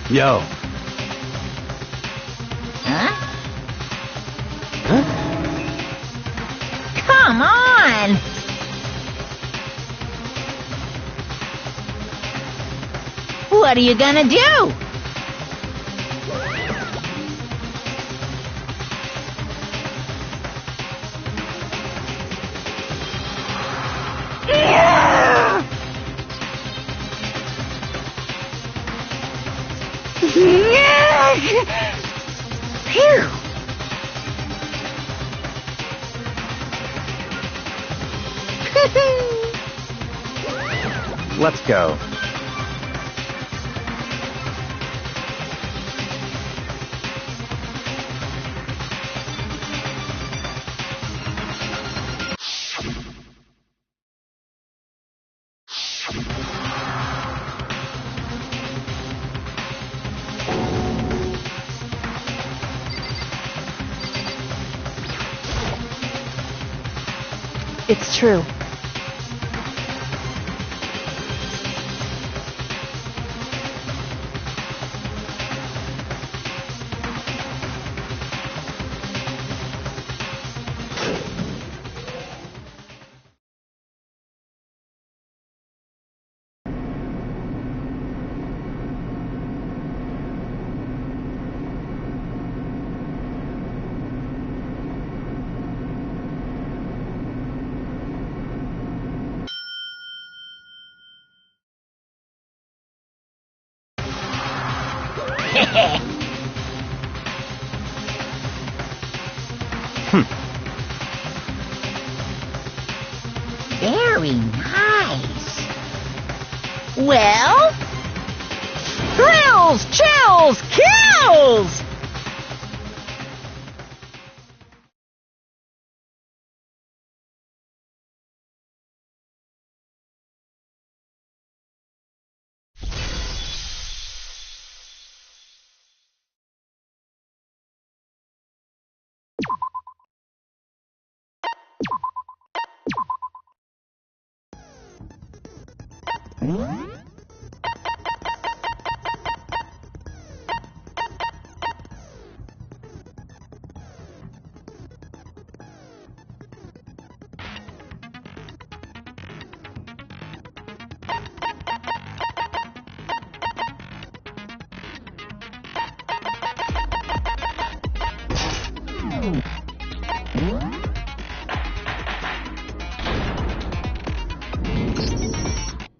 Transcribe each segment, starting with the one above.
Yo. Huh? Come on! What are you gonna do? Phew! Let's go. It's true. Very nice. Well, thrills, chills, kills!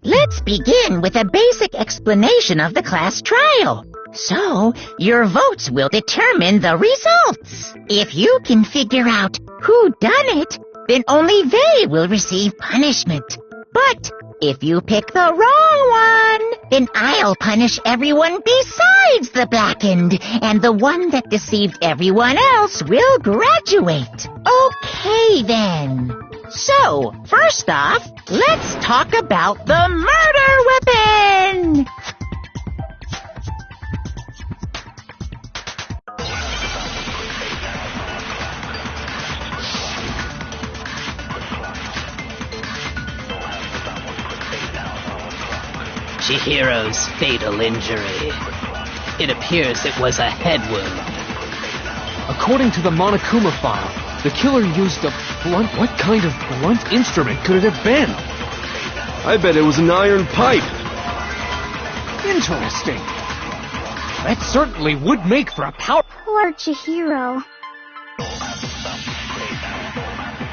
Let's begin with a basic explanation of the class trial. So, your votes will determine the results. If you can figure out who done it, then only they will receive punishment. But if you pick the wrong one, then I'll punish everyone besides the blackened, and the one that deceived everyone else will graduate. Okay, then. So, first off, let's talk about the murder weapon! Chihiro's fatal injury. It appears it was a head wound. According to the Monokuma file, the killer used a blunt... What kind of blunt instrument could it have been? I bet it was an iron pipe. Interesting. That certainly would make for a power... Poor Chihiro.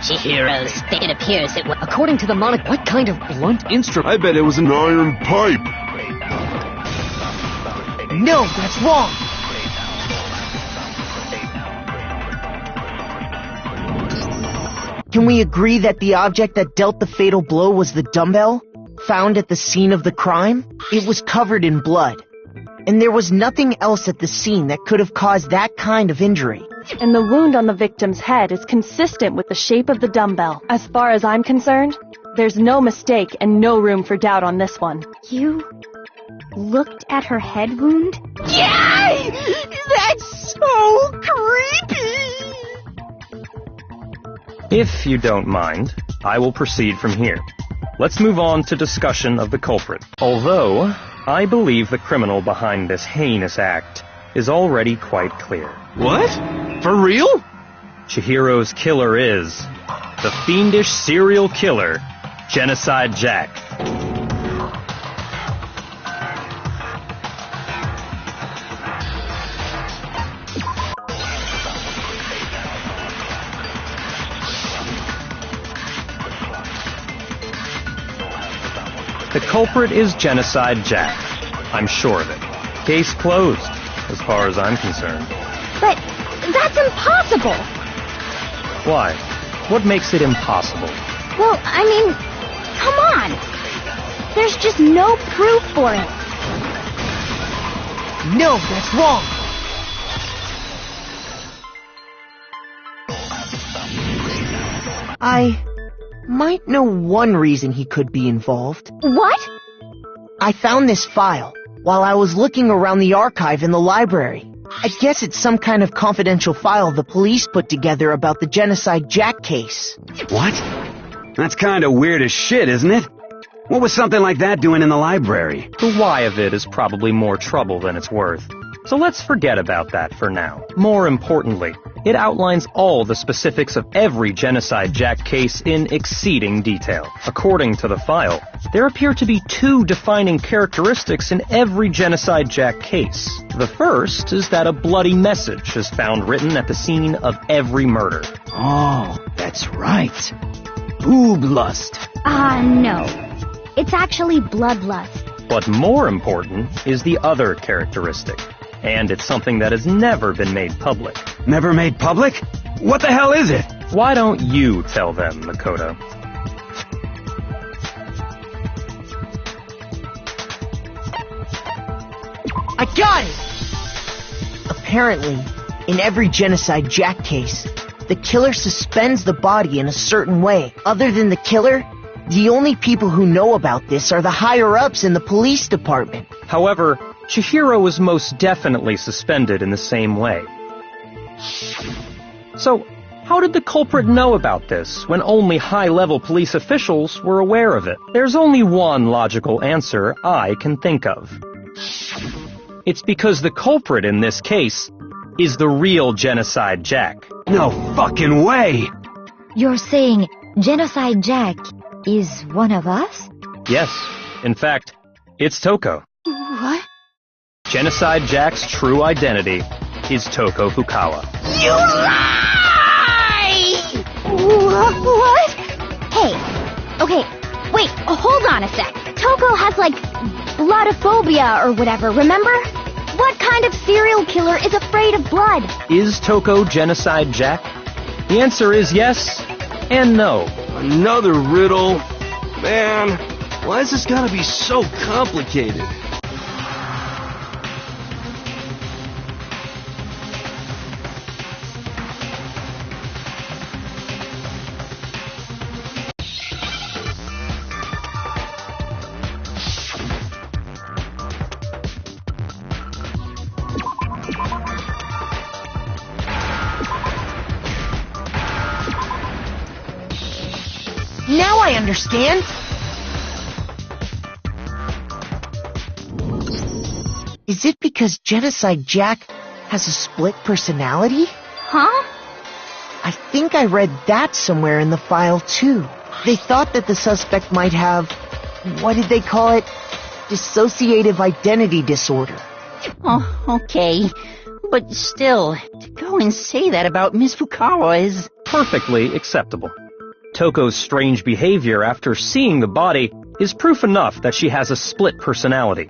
It appears it was... According to the What kind of blunt instrument... I bet it was an iron pipe. No, that's wrong. Can we agree that the object that dealt the fatal blow was the dumbbell, found at the scene of the crime? It was covered in blood, and there was nothing else at the scene that could have caused that kind of injury. And the wound on the victim's head is consistent with the shape of the dumbbell. As far as I'm concerned, there's no mistake and no room for doubt on this one. You looked at her head wound? Yay! That's so creepy! If you don't mind, I will proceed from here. Let's move on to discussion of the culprit. Although, I believe the criminal behind this heinous act is already quite clear. What? For real? Chihiro's killer is the fiendish serial killer, Genocide Jack. The culprit is Genocide Jack. I'm sure of it. Case closed, as far as I'm concerned. But that's impossible! Why? What makes it impossible? Well, I mean, come on! There's just no proof for it. No, that's wrong. I might know one reason he could be involved. What? I found this file while I was looking around the archive in the library. I guess it's some kind of confidential file the police put together about the Genocide Jack case. What? That's kind of weird as shit, isn't it? What was something like that doing in the library? The why of it is probably more trouble than it's worth. So let's forget about that for now. More importantly, it outlines all the specifics of every Genocide Jack case in exceeding detail. According to the file, there appear to be two defining characteristics in every Genocide Jack case. The first is that a bloody message is found written at the scene of every murder. Oh, that's right. Boob lust. No. It's actually bloodlust. But more important is the other characteristic. And it's something that has never been made public. Never made public? What the hell is it? Why don't you tell them, Makoto? I got it! Apparently, in every Genocide Jack case, the killer suspends the body in a certain way. Other than the killer, the only people who know about this are the higher-ups in the police department. However, Chihiro was most definitely suspended in the same way. So, how did the culprit know about this when only high-level police officials were aware of it? There's only one logical answer I can think of. It's because the culprit in this case is the real Genocide Jack. No fucking way! You're saying Genocide Jack is one of us? Yes, in fact, it's Toko. What? Genocide Jack's true identity is Toko Fukawa. You lie! What? Hey, okay, wait, hold on a sec. Toko has, like, bloodophobia or whatever, remember? What kind of serial killer is afraid of blood? Is Toko Genocide Jack? The answer is yes and no. Another riddle? Man, why is this gotta be so complicated? Now I understand. Is it because Genocide Jack has a split personality? Huh? I think I read that somewhere in the file, too. They thought that the suspect might have, what did they call it? Dissociative identity disorder. Oh, okay. But still, to go and say that about Miss Fukawa is... Perfectly acceptable. Toko's strange behavior after seeing the body is proof enough that she has a split personality.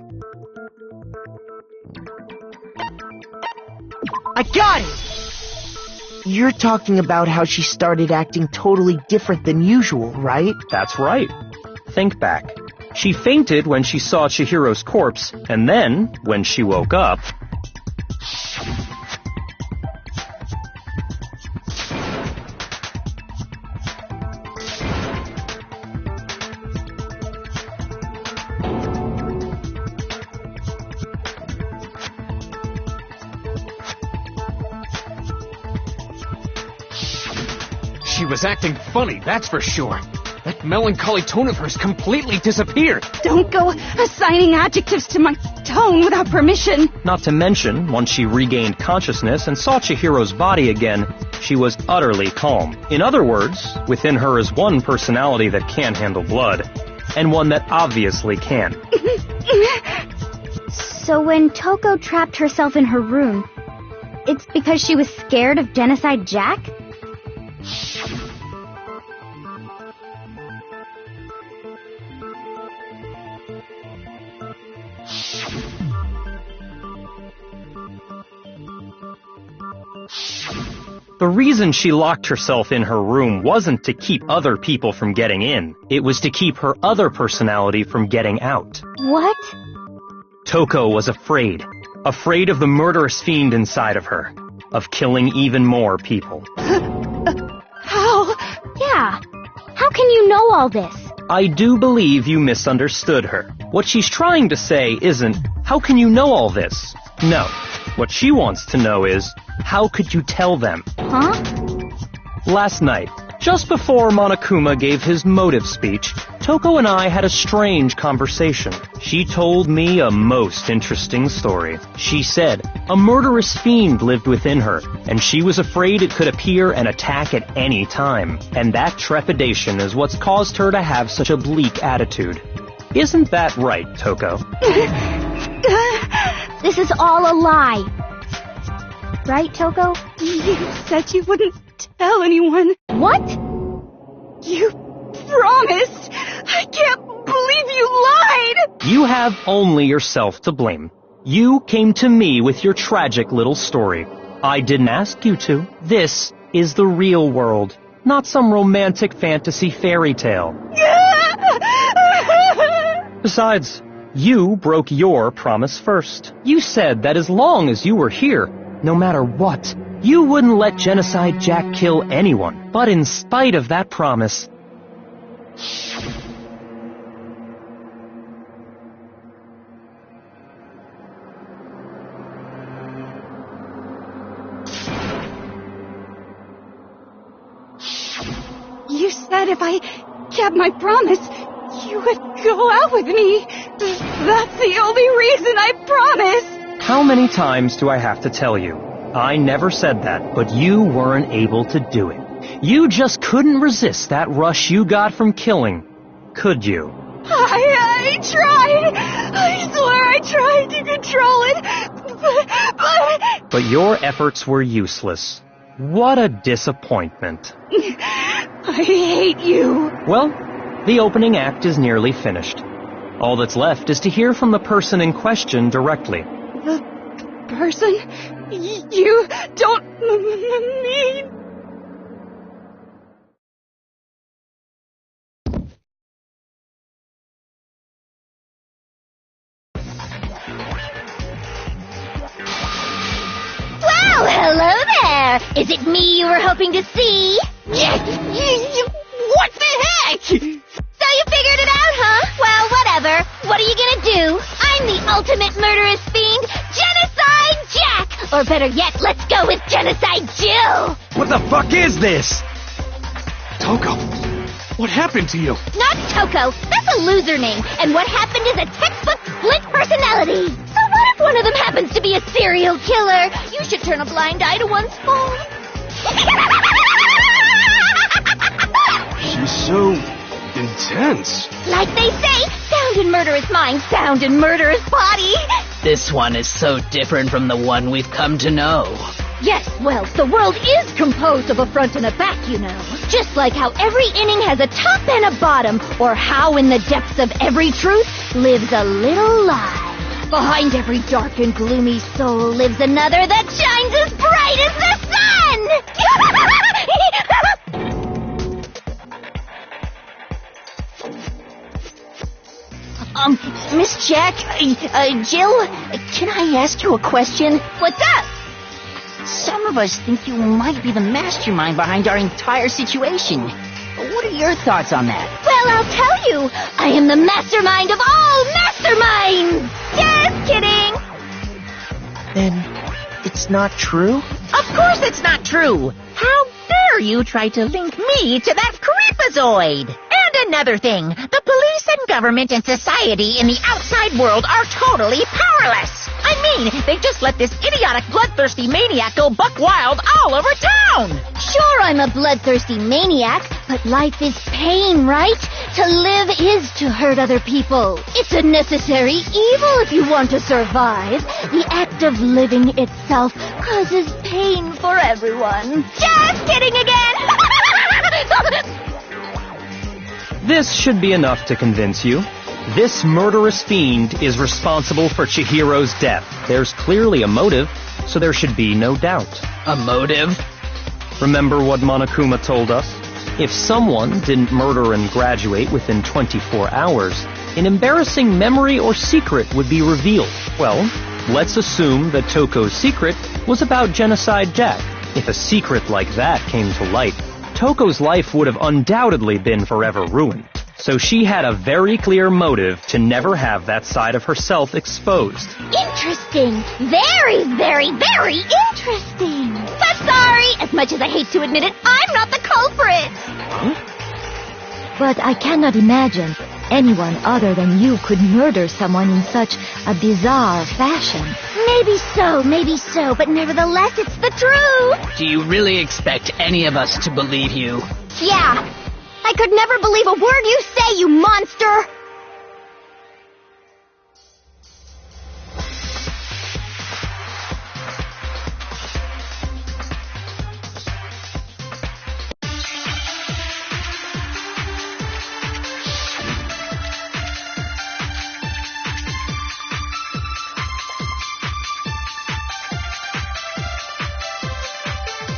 I got it! You're talking about how she started acting totally different than usual, right? That's right. Think back. She fainted when she saw Chihiro's corpse, and then, when she woke up... She was acting funny, that's for sure. That melancholy tone of hers completely disappeared. Don't go assigning adjectives to my tone without permission. Not to mention, once she regained consciousness and saw Chihiro's body again, she was utterly calm. In other words, within her is one personality that can handle blood, and one that obviously can. So when Toko trapped herself in her room, it's because she was scared of Genocide Jack? The reason she locked herself in her room wasn't to keep other people from getting in. It was to keep her other personality from getting out. What? Toko was afraid. Afraid of the murderous fiend inside of her. Of killing even more people. How? Yeah. How can you know all this? I do believe you misunderstood her. What she's trying to say isn't, how can you know all this? No. What she wants to know is, how could you tell them? Huh? Last night, just before Monokuma gave his motive speech, Toko and I had a strange conversation. She told me a most interesting story. She said a murderous fiend lived within her, and she was afraid it could appear and attack at any time. And that trepidation is what's caused her to have such a bleak attitude. Isn't that right, Toko? This is all a lie. Right, Toko? You said you wouldn't tell anyone. What? You promised! I can't believe you lied! You have only yourself to blame. You came to me with your tragic little story. I didn't ask you to. This is the real world, not some romantic fantasy fairy tale. Besides, you broke your promise first. You said that as long as you were here, no matter what, you wouldn't let Genocide Jack kill anyone. But in spite of that promise, You said if I kept my promise, you would go out with me. That's the only reason I promised. how many times do I have to tell you? I never said that, but you weren't able to do it. You just couldn't resist that rush you got from killing, could you? I tried. I swear I tried to control it, But your efforts were useless. What a disappointment. I hate you. Well, the opening act is nearly finished. All that's left is to hear from the person in question directly. The person you don't mean. Well, hello there! Is it me you were hoping to see? What the heck? So you figured it out, huh? Well, whatever. What are you gonna do? I'm the ultimate murderous fiend, Genocide Jack! Or better yet, let's go with Genocide Jill! What the fuck is this? Toko, what happened to you? Not Toko. That's a loser name. And what happened is a textbook split personality. So what if one of them happens to be a serial killer? You should turn a blind eye to one's fault. She's so intense. Like they say, sound in murderous mind, sound in murderous body. This one is so different from the one we've come to know. Yes, well, the world is composed of a front and a back, you know. Just like how every inning has a top and a bottom, or how in the depths of every truth lives a little lie. Behind every dark and gloomy soul lives another that shines as bright as the sun! Miss Jack, Jill, can I ask you a question? What's up? Some of us think you might be the mastermind behind our entire situation. What are your thoughts on that? Well, I'll tell you. I am the mastermind of all masterminds! Just kidding! Then it's not true? Of course it's not true! How dare you try to link me to that creepazoid! And another thing. The police and government and society in the outside world are totally powerless. I mean, they just let this idiotic, bloodthirsty maniac go buck wild all over town. Sure, I'm a bloodthirsty maniac, but life is pain, right? To live is to hurt other people. It's a necessary evil if you want to survive. The act of living itself causes pain for everyone. Just kidding again! This should be enough to convince you. This murderous fiend is responsible for Chihiro's death. There's clearly a motive, so there should be no doubt. A motive? Remember what Monokuma told us? If someone didn't murder and graduate within 24 hours, an embarrassing memory or secret would be revealed. Well, let's assume that Toko's secret was about Genocide Jack. If a secret like that came to light, Toko's life would have undoubtedly been forever ruined. So she had a very clear motive to never have that side of herself exposed. Interesting. Very, very, very interesting. But sorry, as much as I hate to admit it, I'm not the culprit. Huh? But I cannot imagine anyone other than you could murder someone in such a bizarre fashion. Maybe so, but nevertheless, it's the truth. Do you really expect any of us to believe you? Yeah. I could never believe a word you say, you monster!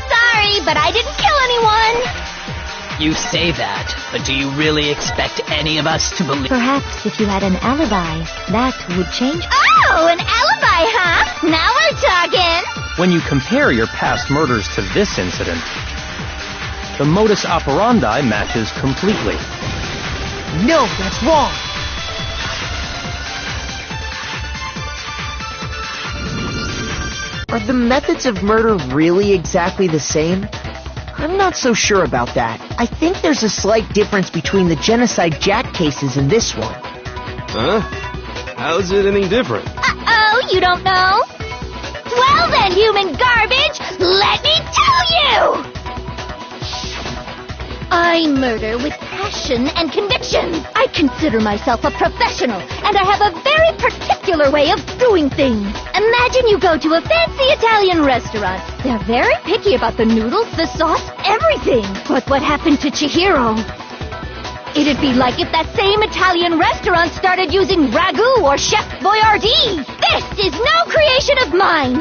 Sorry, but I didn't kill anyone! You say that, but do you really expect any of us to believe? Perhaps if you had an alibi, that would change. Oh, an alibi, huh? Now we're talking! When you compare your past murders to this incident, the modus operandi matches completely. No, that's wrong! Are the methods of murder really exactly the same? I'm not so sure about that. I think there's a slight difference between the Genocide Jack cases and this one. Huh? How's it any different? Uh-oh, you don't know? Well then, human garbage, let me tell you! I murder with passion and conviction. I consider myself a professional, and I have a very particular way of doing things. Imagine you go to a fancy Italian restaurant. They're very picky about the noodles, the sauce, everything. But what happened to Chihiro? It'd be like if that same Italian restaurant started using ragu or Chef Boyardee. This is no creation of mine.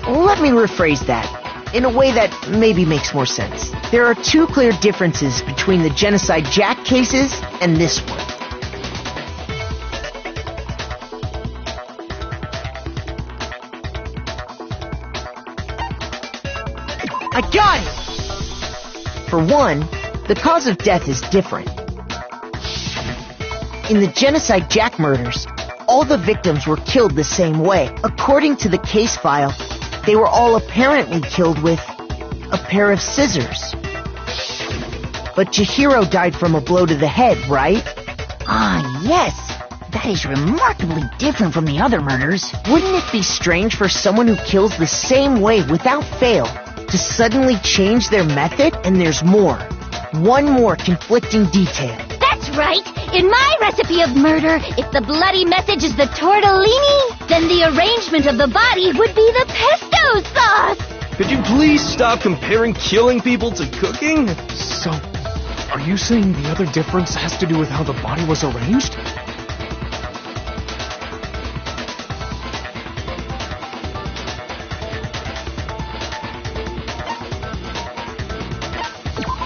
Let me rephrase that in a way that maybe makes more sense. There are two clear differences between the Genocide Jack cases and this one. I got it! For one, the cause of death is different. In the Genocide Jack murders, all the victims were killed the same way. According to the case file, they were all apparently killed with a pair of scissors. But Chihiro died from a blow to the head, right? Ah, yes. That is remarkably different from the other murders. Wouldn't it be strange for someone who kills the same way without fail to suddenly change their method? And there's more. One more conflicting detail. That's right. In my recipe of murder, if the bloody message is the tortellini, then the arrangement of the body would be the pesto sauce. Could you please stop comparing killing people to cooking? So, are you saying the other difference has to do with how the body was arranged?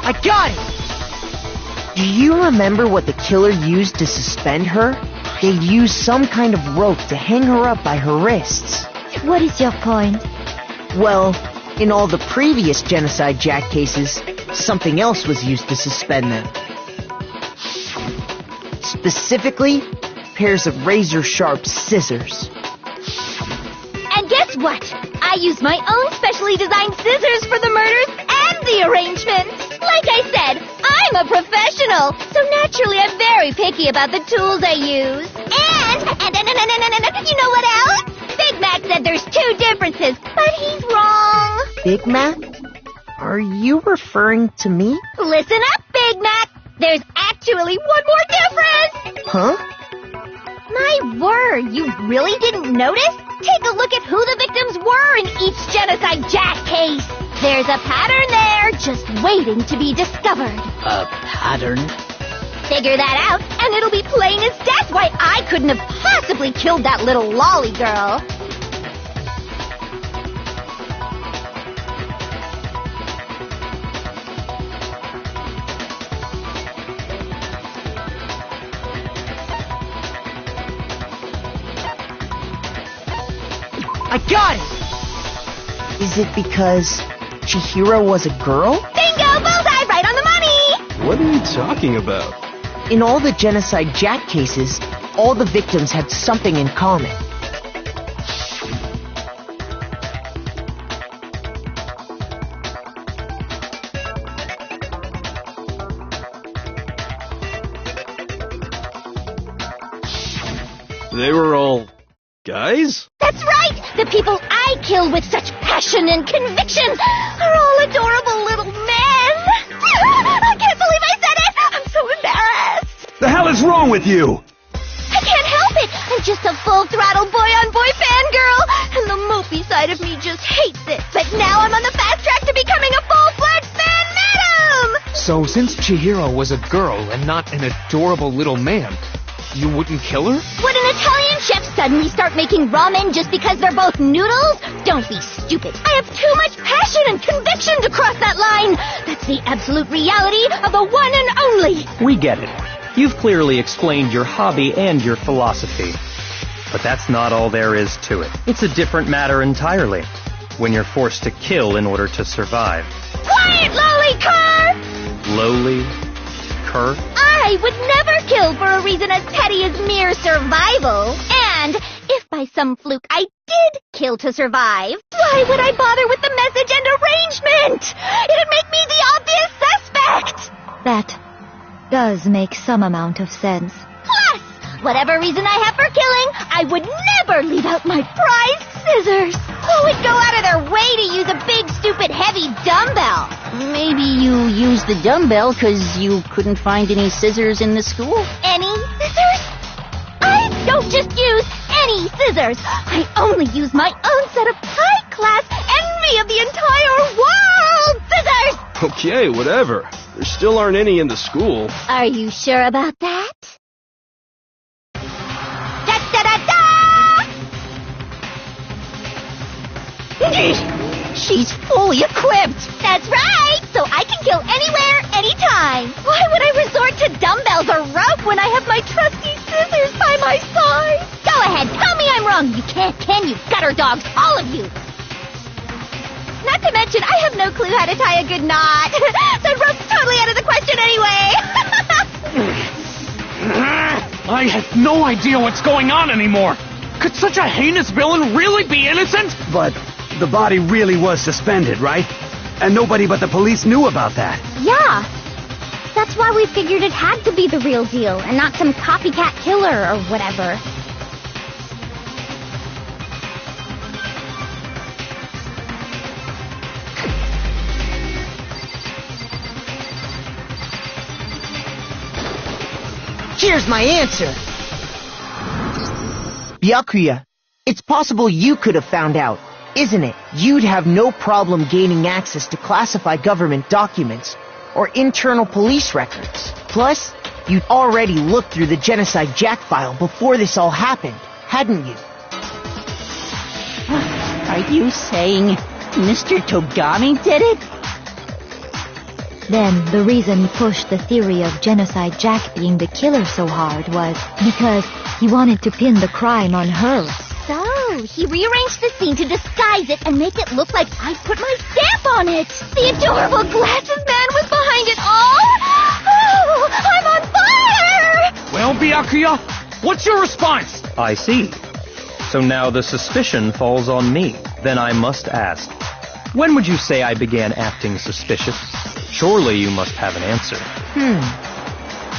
I got it! Do you remember what the killer used to suspend her? They used some kind of rope to hang her up by her wrists. What is your point? Well, in all the previous Genocide Jack cases, something else was used to suspend them. Specifically, pairs of razor-sharp scissors. And guess what? I used my own specially designed scissors for the murders and the arrangements. Like I said, I'm a professional, so naturally I'm very picky about the tools I use. And you know what else? Big Mac said there's 2 differences, but he's wrong. Big Mac? Are you referring to me? Listen up, Big Mac. There's actually one more difference. Huh? My word, you really didn't notice? Take a look at who the victims were in each Genocide Jack case. There's a pattern there, just waiting to be discovered. A pattern? Figure that out, and it'll be plain as death why I couldn't have possibly killed that little lolly girl. I got it! Is it because Chihiro was a girl? Bingo! Bullseye! Right on the money! What are you talking about? In all the Genocide Jack cases, all the victims had something in common. They were all guys? That's right! The people I kill with such passion and conviction are all adorable little men! I can't believe I said it! I'm so embarrassed! The hell is wrong with you? I can't help it! I'm just a full-throttle boy-on-boy fangirl, and the mopey side of me just hates it. But now I'm on the fast track to becoming a full-fledged fan madam! So since Chihiro was a girl and not an adorable little man, you wouldn't kill her? Would an Italian chef suddenly start making ramen just because they're both noodles? Don't be stupid. I have too much passion and conviction to cross that line. That's the absolute reality of the one and only. We get it. You've clearly explained your hobby and your philosophy. But that's not all there is to it. It's a different matter entirely. When you're forced to kill in order to survive. Quiet, lowly cur! Lowly cur? I would never kill for a reason as petty as mere survival. And if by some fluke I did kill to survive, why would I bother with the message and arrangement? It'd make me the obvious suspect. That does make some amount of sense. Plus, whatever reason I have for killing, I would never leave out my prized scissors. Who would go out of their way to use a big, stupid, heavy dumbbell? Maybe you used the dumbbell because you couldn't find any scissors in the school? Any scissors? I don't just use any scissors. I only use my own set of high-class envy of the entire world scissors! Okay, whatever. There still aren't any in the school. Are you sure about that? She's fully equipped! That's right! So I can kill anywhere, anytime! Why would I resort to dumbbells or rope when I have my trusty scissors by my side? Go ahead, tell me I'm wrong! You can't, can you, gutter dogs, all of you! Not to mention, I have no clue how to tie a good knot. So rope's totally out of the question anyway! I have no idea what's going on anymore! Could such a heinous villain really be innocent? But the body really was suspended, right? And nobody but the police knew about that. Yeah. That's why we figured it had to be the real deal, and not some copycat killer or whatever. Here's my answer. Byakuya, it's possible you could have found out, isn't it? You'd have no problem gaining access to classified government documents or internal police records. Plus, you'd already looked through the Genocide Jack file before this all happened, hadn't you? Are you saying Mr. Togami did it? Then the reason he pushed the theory of Genocide Jack being the killer so hard was because he wanted to pin the crime on her. So, he rearranged the scene to disguise it and make it look like I put my stamp on it. The adorable glasses man was behind it all. Oh, I'm on fire! Well, Byakuya, what's your response? I see. So now the suspicion falls on me. Then I must ask, when would you say I began acting suspicious? Surely you must have an answer.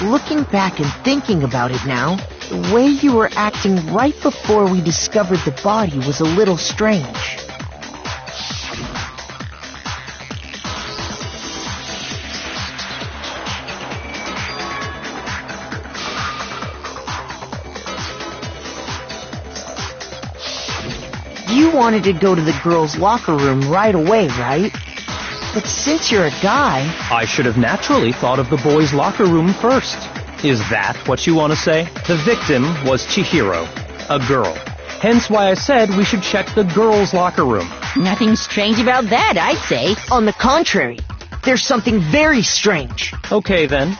Looking back and thinking about it now, the way you were acting right before we discovered the body was a little strange. You wanted to go to the girls' locker room right away, right? But since you're a guy... I should have naturally thought of the boys' locker room first. Is that what you want to say? The victim was Chihiro, a girl. Hence why I said we should check the girls' locker room. Nothing strange about that, I'd say. On the contrary, there's something very strange. Okay then,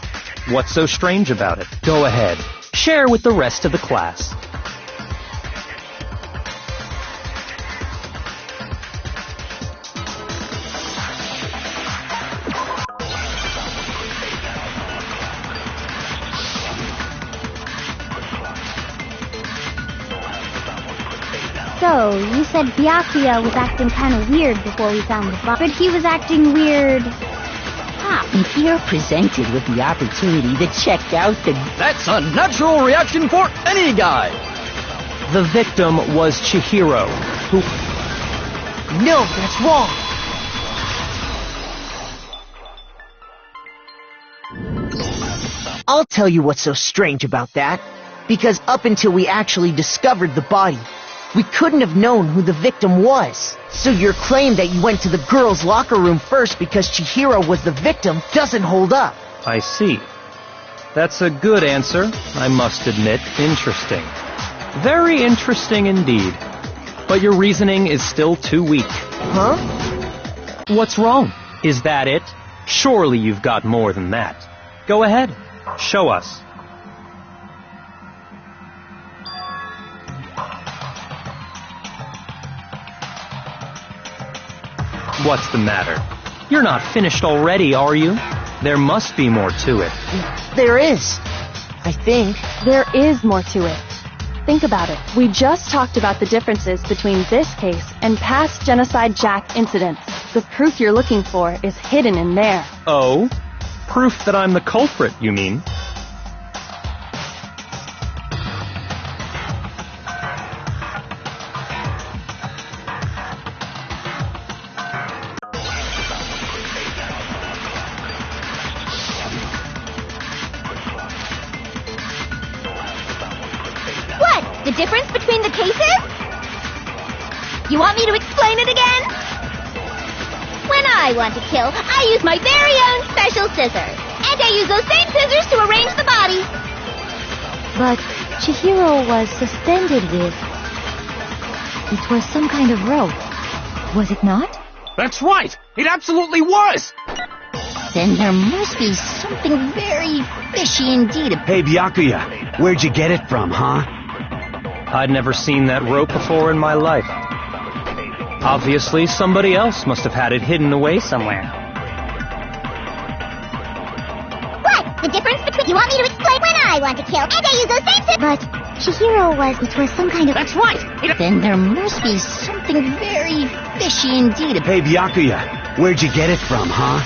what's so strange about it? Go ahead, share with the rest of the class. So, you said Byakuya was acting kind of weird before we found the body, but he was acting weird. If you're presented with the opportunity to check out the... That's a natural reaction for any guy! The victim was Chihiro, who... No, that's wrong! I'll tell you what's so strange about that. Because up until we actually discovered the body, we couldn't have known who the victim was. So your claim that you went to the girls' locker room first because Chihiro was the victim doesn't hold up. I see. That's a good answer, I must admit. Interesting. Very interesting indeed. But your reasoning is still too weak. Huh? What's wrong? Is that it? Surely you've got more than that. Go ahead. Show us. What's the matter? You're not finished already, are you? There must be more to it. There is. I think. There is more to it. Think about it. We just talked about the differences between this case and past Genocide Jack incidents. The proof you're looking for is hidden in there. Oh? Proof that I'm the culprit, you mean? The difference between the cases? You want me to explain it again? When I want to kill, I use my very own special scissors. And I use those same scissors to arrange the body. But Chihiro was suspended with... It was some kind of rope. Was it not? That's right! It absolutely was! Then there must be something very fishy indeed. Hey, Byakuya, where'd you get it from, huh? I'd never seen that rope before in my life. Obviously, somebody else must have had it hidden away somewhere. What? The difference between... You want me to explain? When I want to kill, and I use those same scissors... But Chihiro was... It was some kind of... That's right! Then there must be something very fishy indeed. Hey, Byakuya, where'd you get it from, huh?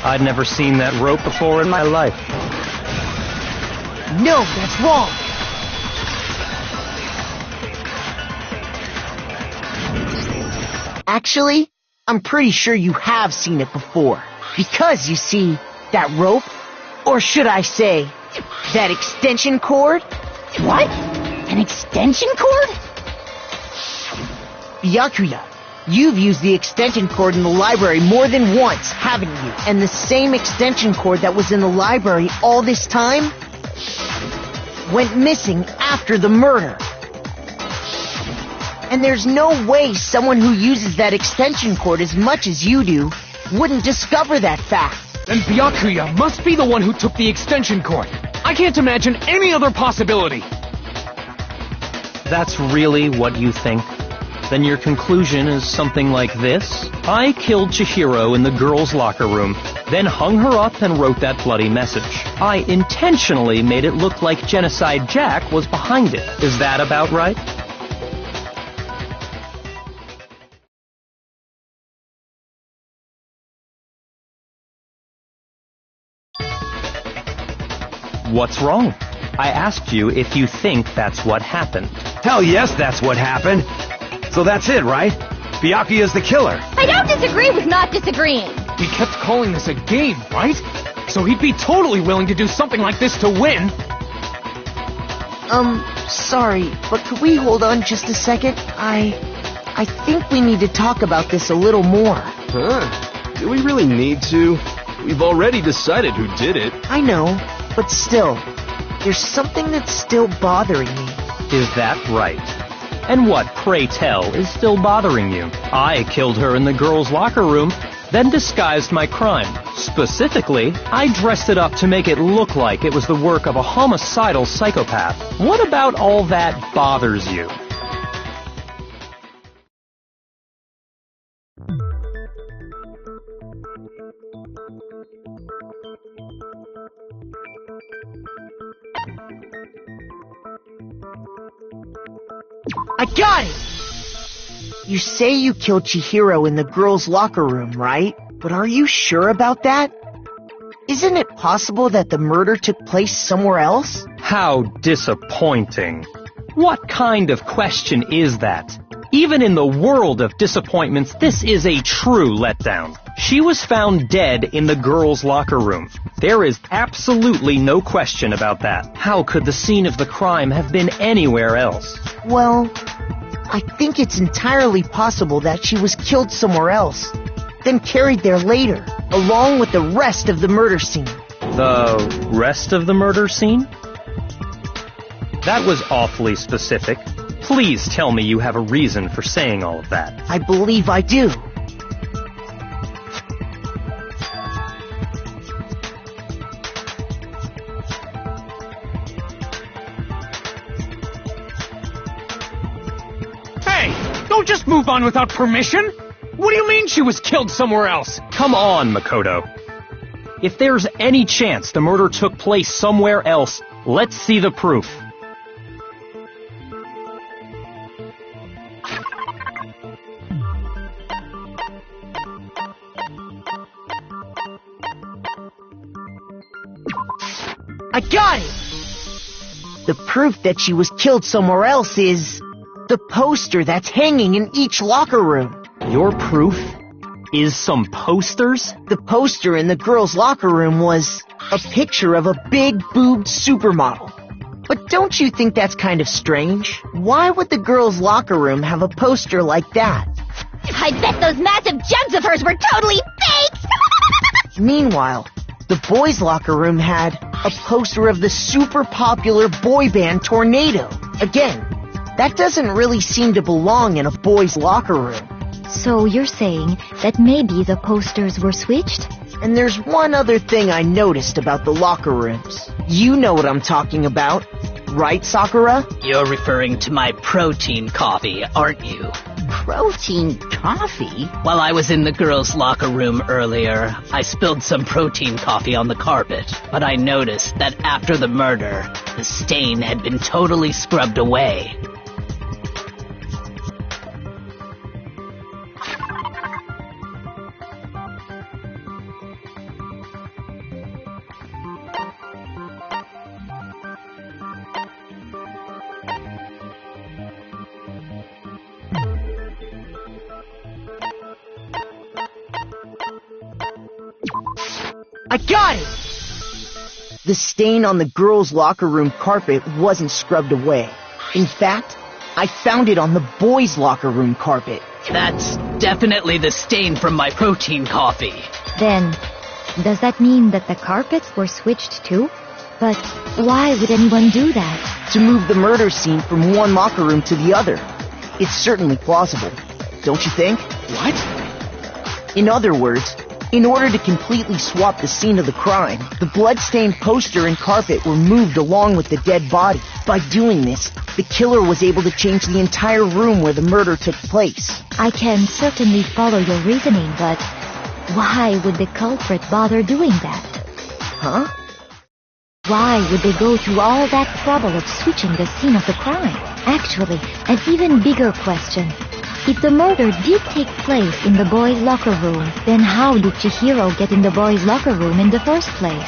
I'd never seen that rope before in my life. No, that's wrong! Actually, I'm pretty sure you have seen it before. Because, you see, that rope, or should I say, that extension cord? What? An extension cord? Byakuya, you've used the extension cord in the library more than once, haven't you? And the same extension cord that was in the library all this time went missing after the murder. And there's no way someone who uses that extension cord as much as you do wouldn't discover that fact. Then Byakuya must be the one who took the extension cord. I can't imagine any other possibility. That's really what you think? Then your conclusion is something like this? I killed Chihiro in the girls' locker room, then hung her up and wrote that bloody message. I intentionally made it look like Genocide Jack was behind it. Is that about right? What's wrong? I asked you if you think that's what happened. Hell yes, that's what happened. So that's it, right? Byakuya's the killer. I don't disagree with not disagreeing. We kept calling this a game, right? So he'd be totally willing to do something like this to win. Sorry, but could we hold on just a second? I think we need to talk about this a little more. Huh? Do we really need to? We've already decided who did it. I know, but still, there's something that's still bothering me. Is that right? And what, pray tell, is still bothering you? I killed her in the girls' locker room, then disguised my crime. Specifically, I dressed it up to make it look like it was the work of a homicidal psychopath. What about all that bothers you? I got it! You say you killed Chihiro in the girls' locker room, right? But are you sure about that? Isn't it possible that the murder took place somewhere else? How disappointing. What kind of question is that? Even in the world of disappointments, this is a true letdown. She was found dead in the girls' locker room. There is absolutely no question about that. How could the scene of the crime have been anywhere else? Well, I think it's entirely possible that she was killed somewhere else, then carried there later, along with the rest of the murder scene. The rest of the murder scene? That was awfully specific. Please tell me you have a reason for saying all of that. I believe I do. Hey, don't just move on without permission! What do you mean she was killed somewhere else? Come on, Makoto. If there's any chance the murder took place somewhere else, let's see the proof. I got it! The proof that she was killed somewhere else is the poster that's hanging in each locker room. Your proof is some posters? The poster in the girls' locker room was a picture of a big-boobed supermodel. But don't you think that's kind of strange? Why would the girls' locker room have a poster like that? I bet those massive jugs of hers were totally fake! Meanwhile, the boys' locker room had a poster of the super popular boy band Tornado. Again, that doesn't really seem to belong in a boys' locker room. So you're saying that maybe the posters were switched? And there's one other thing I noticed about the locker rooms. You know what I'm talking about, right, Sakura? You're referring to my protein coffee, aren't you? Protein coffee? While I was in the girls' locker room earlier, I spilled some protein coffee on the carpet, but I noticed that after the murder, the stain had been totally scrubbed away. I got it! The stain on the girls' locker room carpet wasn't scrubbed away. In fact, I found it on the boys' locker room carpet. That's definitely the stain from my protein coffee. Then, does that mean that the carpets were switched too? But why would anyone do that? To move the murder scene from one locker room to the other. It's certainly plausible, don't you think? What? In other words, in order to completely swap the scene of the crime, the blood-stained poster and carpet were moved along with the dead body. By doing this, the killer was able to change the entire room where the murder took place. I can certainly follow your reasoning, but why would the culprit bother doing that? Huh? Why would they go through all that trouble of switching the scene of the crime? Actually, an even bigger question. If the murder did take place in the boys' locker room, then how did Chihiro get in the boys' locker room in the first place?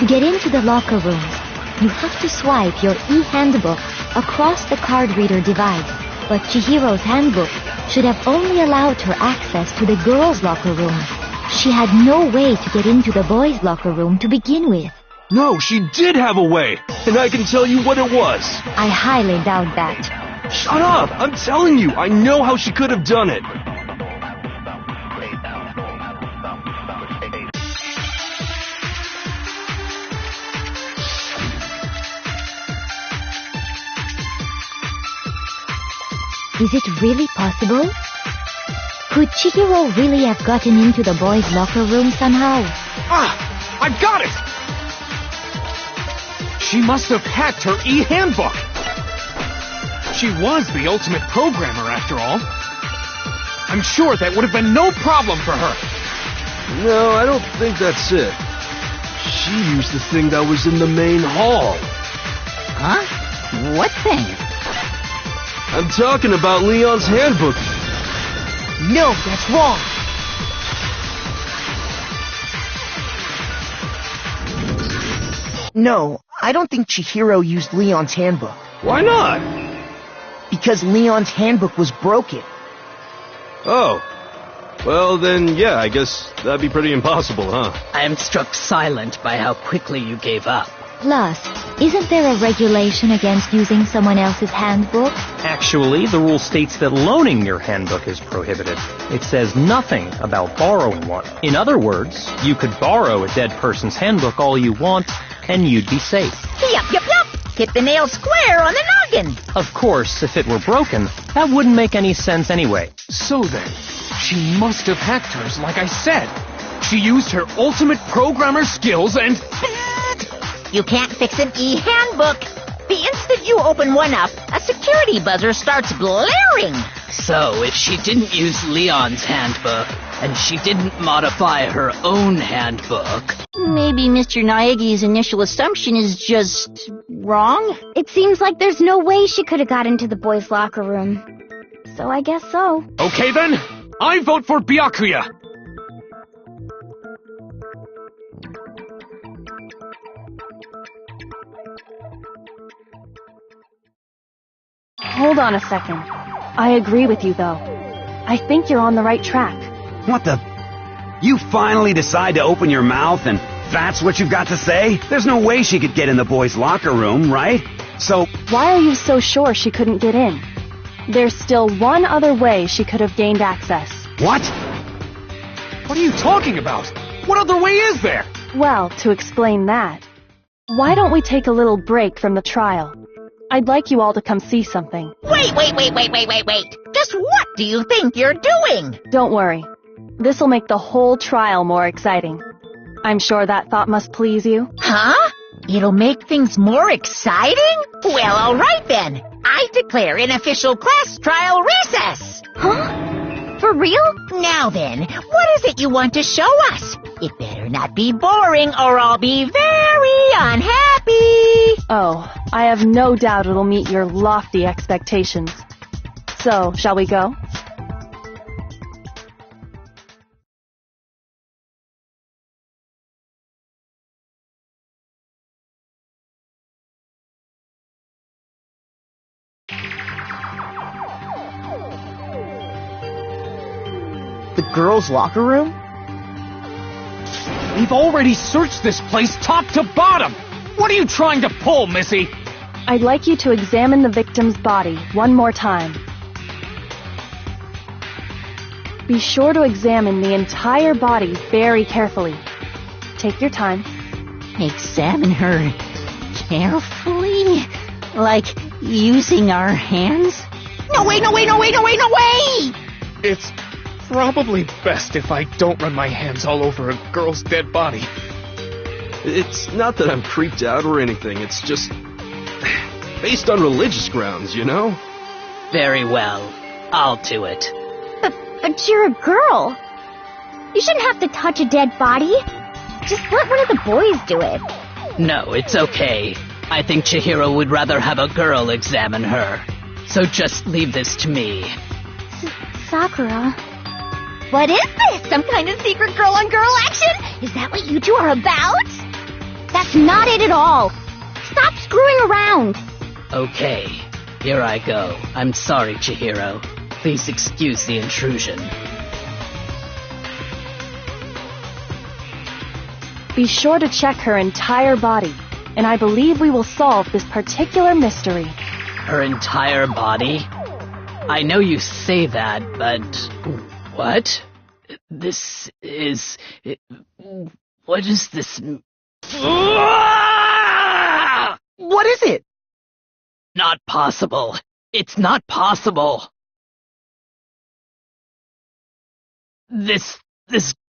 To get into the locker rooms, you have to swipe your e-handbook across the card reader device. But Chihiro's handbook should have only allowed her access to the girls' locker room. She had no way to get into the boys' locker room to begin with. No, she did have a way, and I can tell you what it was. I highly doubt that. Shut up! I'm telling you, I know how she could have done it. Is it really possible? Could Chihiro really have gotten into the boys' locker room somehow? Ah! I've got it! She must have hacked her e-handbook. She was the ultimate programmer, after all. I'm sure that would have been no problem for her. No, I don't think that's it. She used the thing that was in the main hall. Huh? What thing? I'm talking about Leon's handbook. No, that's wrong. No, I don't think Chihiro used Leon's handbook. Why not? Because Leon's handbook was broken. Oh. Well, then, yeah, I guess that'd be pretty impossible, huh? I am struck silent by how quickly you gave up. Plus, isn't there a regulation against using someone else's handbook? Actually, the rule states that loaning your handbook is prohibited. It says nothing about borrowing one. In other words, you could borrow a dead person's handbook all you want, and you'd be safe. Yup, yup, yup! Hit the nail square on the noggin! Of course, if it were broken, that wouldn't make any sense anyway. So then, she must have hacked hers, like I said. She used her ultimate programmer skills and... You can't fix an e-handbook. The instant you open one up, a security buzzer starts blaring. So, if she didn't use Leon's handbook, and she didn't modify her own handbook... Maybe Mr. Naegi's initial assumption is just wrong? It seems like there's no way she could have got into the boys' locker room. So I guess so. Okay then, I vote for Byakuya. Hold on a second. I agree with you, though. I think you're on the right track. What the... You finally decide to open your mouth and that's what you've got to say? There's no way she could get in the boys' locker room, right? So... Why are you so sure she couldn't get in? There's still one other way she could have gained access. What? What are you talking about? What other way is there? Well, to explain that, why don't we take a little break from the trial? I'd like you all to come see something. Wait! Just what do you think you're doing? Don't worry. This'll make the whole trial more exciting. I'm sure that thought must please you. Huh? It'll make things more exciting? Well, all right then. I declare an official class trial recess. Huh? For real? Now then, what is it you want to show us? It better not be boring or I'll be very unhappy. Oh, I have no doubt it'll meet your lofty expectations. So, shall we go? The girls' locker room? We've already searched this place top to bottom! What are you trying to pull, Missy? I'd like you to examine the victim's body one more time. Be sure to examine the entire body very carefully. Take your time. Examine her carefully? Like using our hands? No way! It's probably best if I don't run my hands all over a girl's dead body. It's not that I'm creeped out or anything, it's just... based on religious grounds, you know? Very well. I'll do it. But you're a girl. You shouldn't have to touch a dead body. Just let one of the boys do it. No, it's okay. I think Chihiro would rather have a girl examine her. So just leave this to me. Sakura... What is this? Some kind of secret girl-on-girl action? Is that what you two are about? That's not it at all. Stop screwing around. Okay, here I go. I'm sorry, Chihiro. Please excuse the intrusion. Be sure to check her entire body, and I believe we will solve this particular mystery. Her entire body? I know you say that, but... What? This is... What is this... What is it? Not possible. It's not possible. This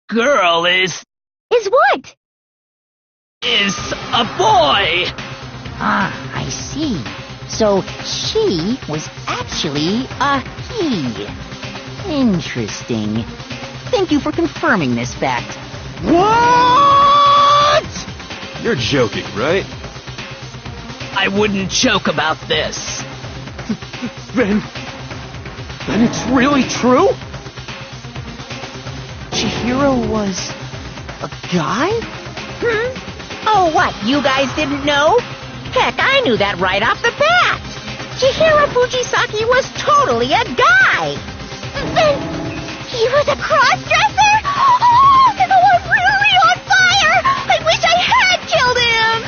girl is what? Is a boy! Ah, I see. So she was actually a he. Interesting. Thank you for confirming this fact. What? You're joking, right? I wouldn't joke about this. Then it's really true? Chihiro was a guy? Oh, what, you guys didn't know? Heck, I knew that right off the bat. Chihiro Fujisaki was totally a guy. Then he was a cross-dresser? Oh, then I'm really on fire! I wish I had killed him!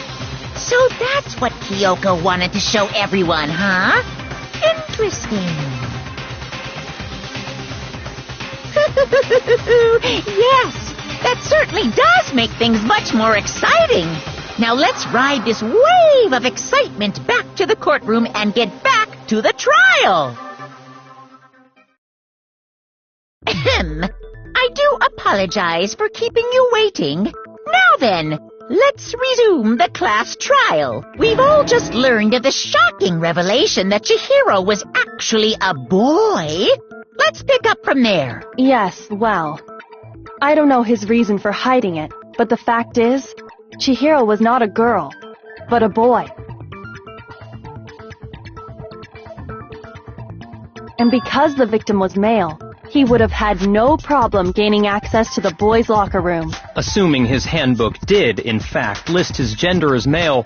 So that's what Kyoko wanted to show everyone, huh? Interesting. Yes, that certainly does make things much more exciting. Now let's ride this wave of excitement back to the courtroom and get back to the trial. Ahem. I do apologize for keeping you waiting. Now then, let's resume the class trial. We've all just learned of the shocking revelation that Chihiro was actually a boy. Let's pick up from there. Yes, well, I don't know his reason for hiding it, but the fact is, Chihiro was not a girl, but a boy. And because the victim was male, he would have had no problem gaining access to the boys' locker room. Assuming his handbook did, in fact, list his gender as male,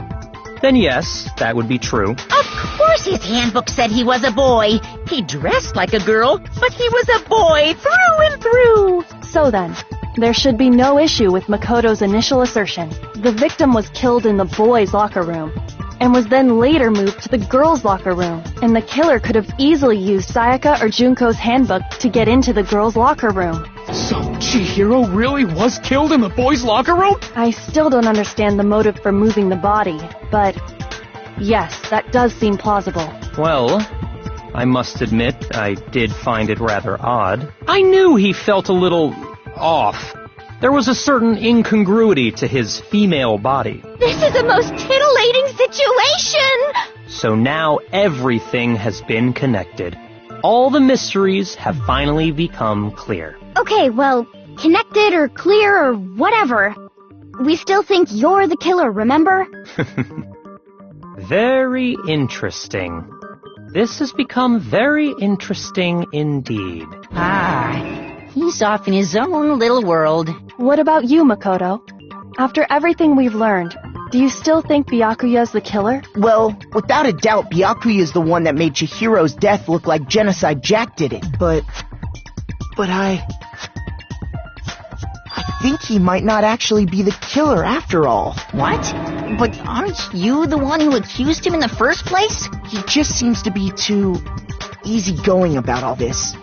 then yes, that would be true. Of course his handbook said he was a boy. He dressed like a girl, but he was a boy through and through. So then, there should be no issue with Makoto's initial assertion. The victim was killed in the boys' locker room, and was then later moved to the girls' locker room, and the killer could have easily used Sayaka or Junko's handbook to get into the girls' locker room. So Chihiro really was killed in the boys' locker room? I still don't understand the motive for moving the body, but yes, that does seem plausible. Well, I must admit, I did find it rather odd. I knew he felt a little off. There was a certain incongruity to his female body. This is a most titillating situation! So now everything has been connected. All the mysteries have finally become clear. Okay, well, connected or clear or whatever. We still think you're the killer, remember? Very interesting. This has become very interesting indeed. He's off in his own little world. What about you, Makoto? After everything we've learned, do you still think Byakuya's the killer? Well, without a doubt, Byakuya is the one that made Chihiro's death look like Genocide Jack did it. But I think he might not actually be the killer after all. What? But aren't you the one who accused him in the first place? He just seems to be too easygoing about all this.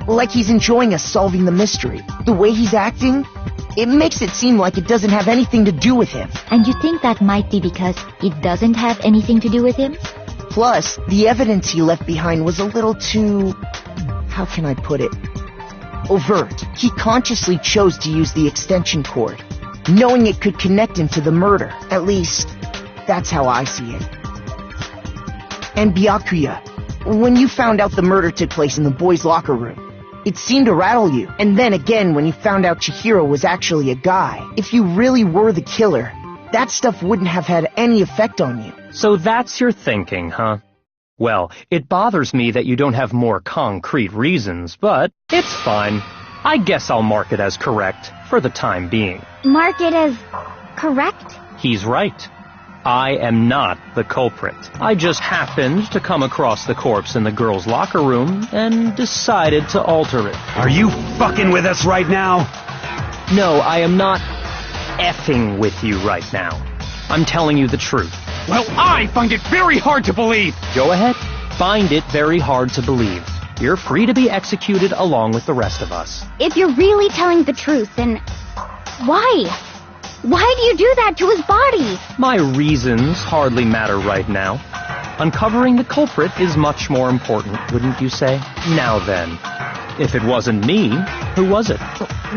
Like he's enjoying us solving the mystery. The way he's acting, it makes it seem like it doesn't have anything to do with him. And you think that might be because it doesn't have anything to do with him? Plus, the evidence he left behind was a little too... how can I put it? Overt. He consciously chose to use the extension cord, knowing it could connect him to the murder. At least, that's how I see it. And Byakuya, when you found out the murder took place in the boys' locker room, it seemed to rattle you. And then again, when you found out Chihiro was actually a guy, if you really were the killer, that stuff wouldn't have had any effect on you. So that's your thinking, huh? Well, it bothers me that you don't have more concrete reasons, but it's fine. I guess I'll mark it as correct for the time being. Mark it as correct? He's right. I am not the culprit. I just happened to come across the corpse in the girls' locker room and decided to alter it. Are you fucking with us right now? No, I am not effing with you right now. I'm telling you the truth. Well, I find it very hard to believe. Go ahead. Find it very hard to believe. You're free to be executed along with the rest of us. If you're really telling the truth, then why? Why do you do that to his body? My reasons hardly matter right now. Uncovering the culprit is much more important, wouldn't you say? Now then, if it wasn't me, who was it?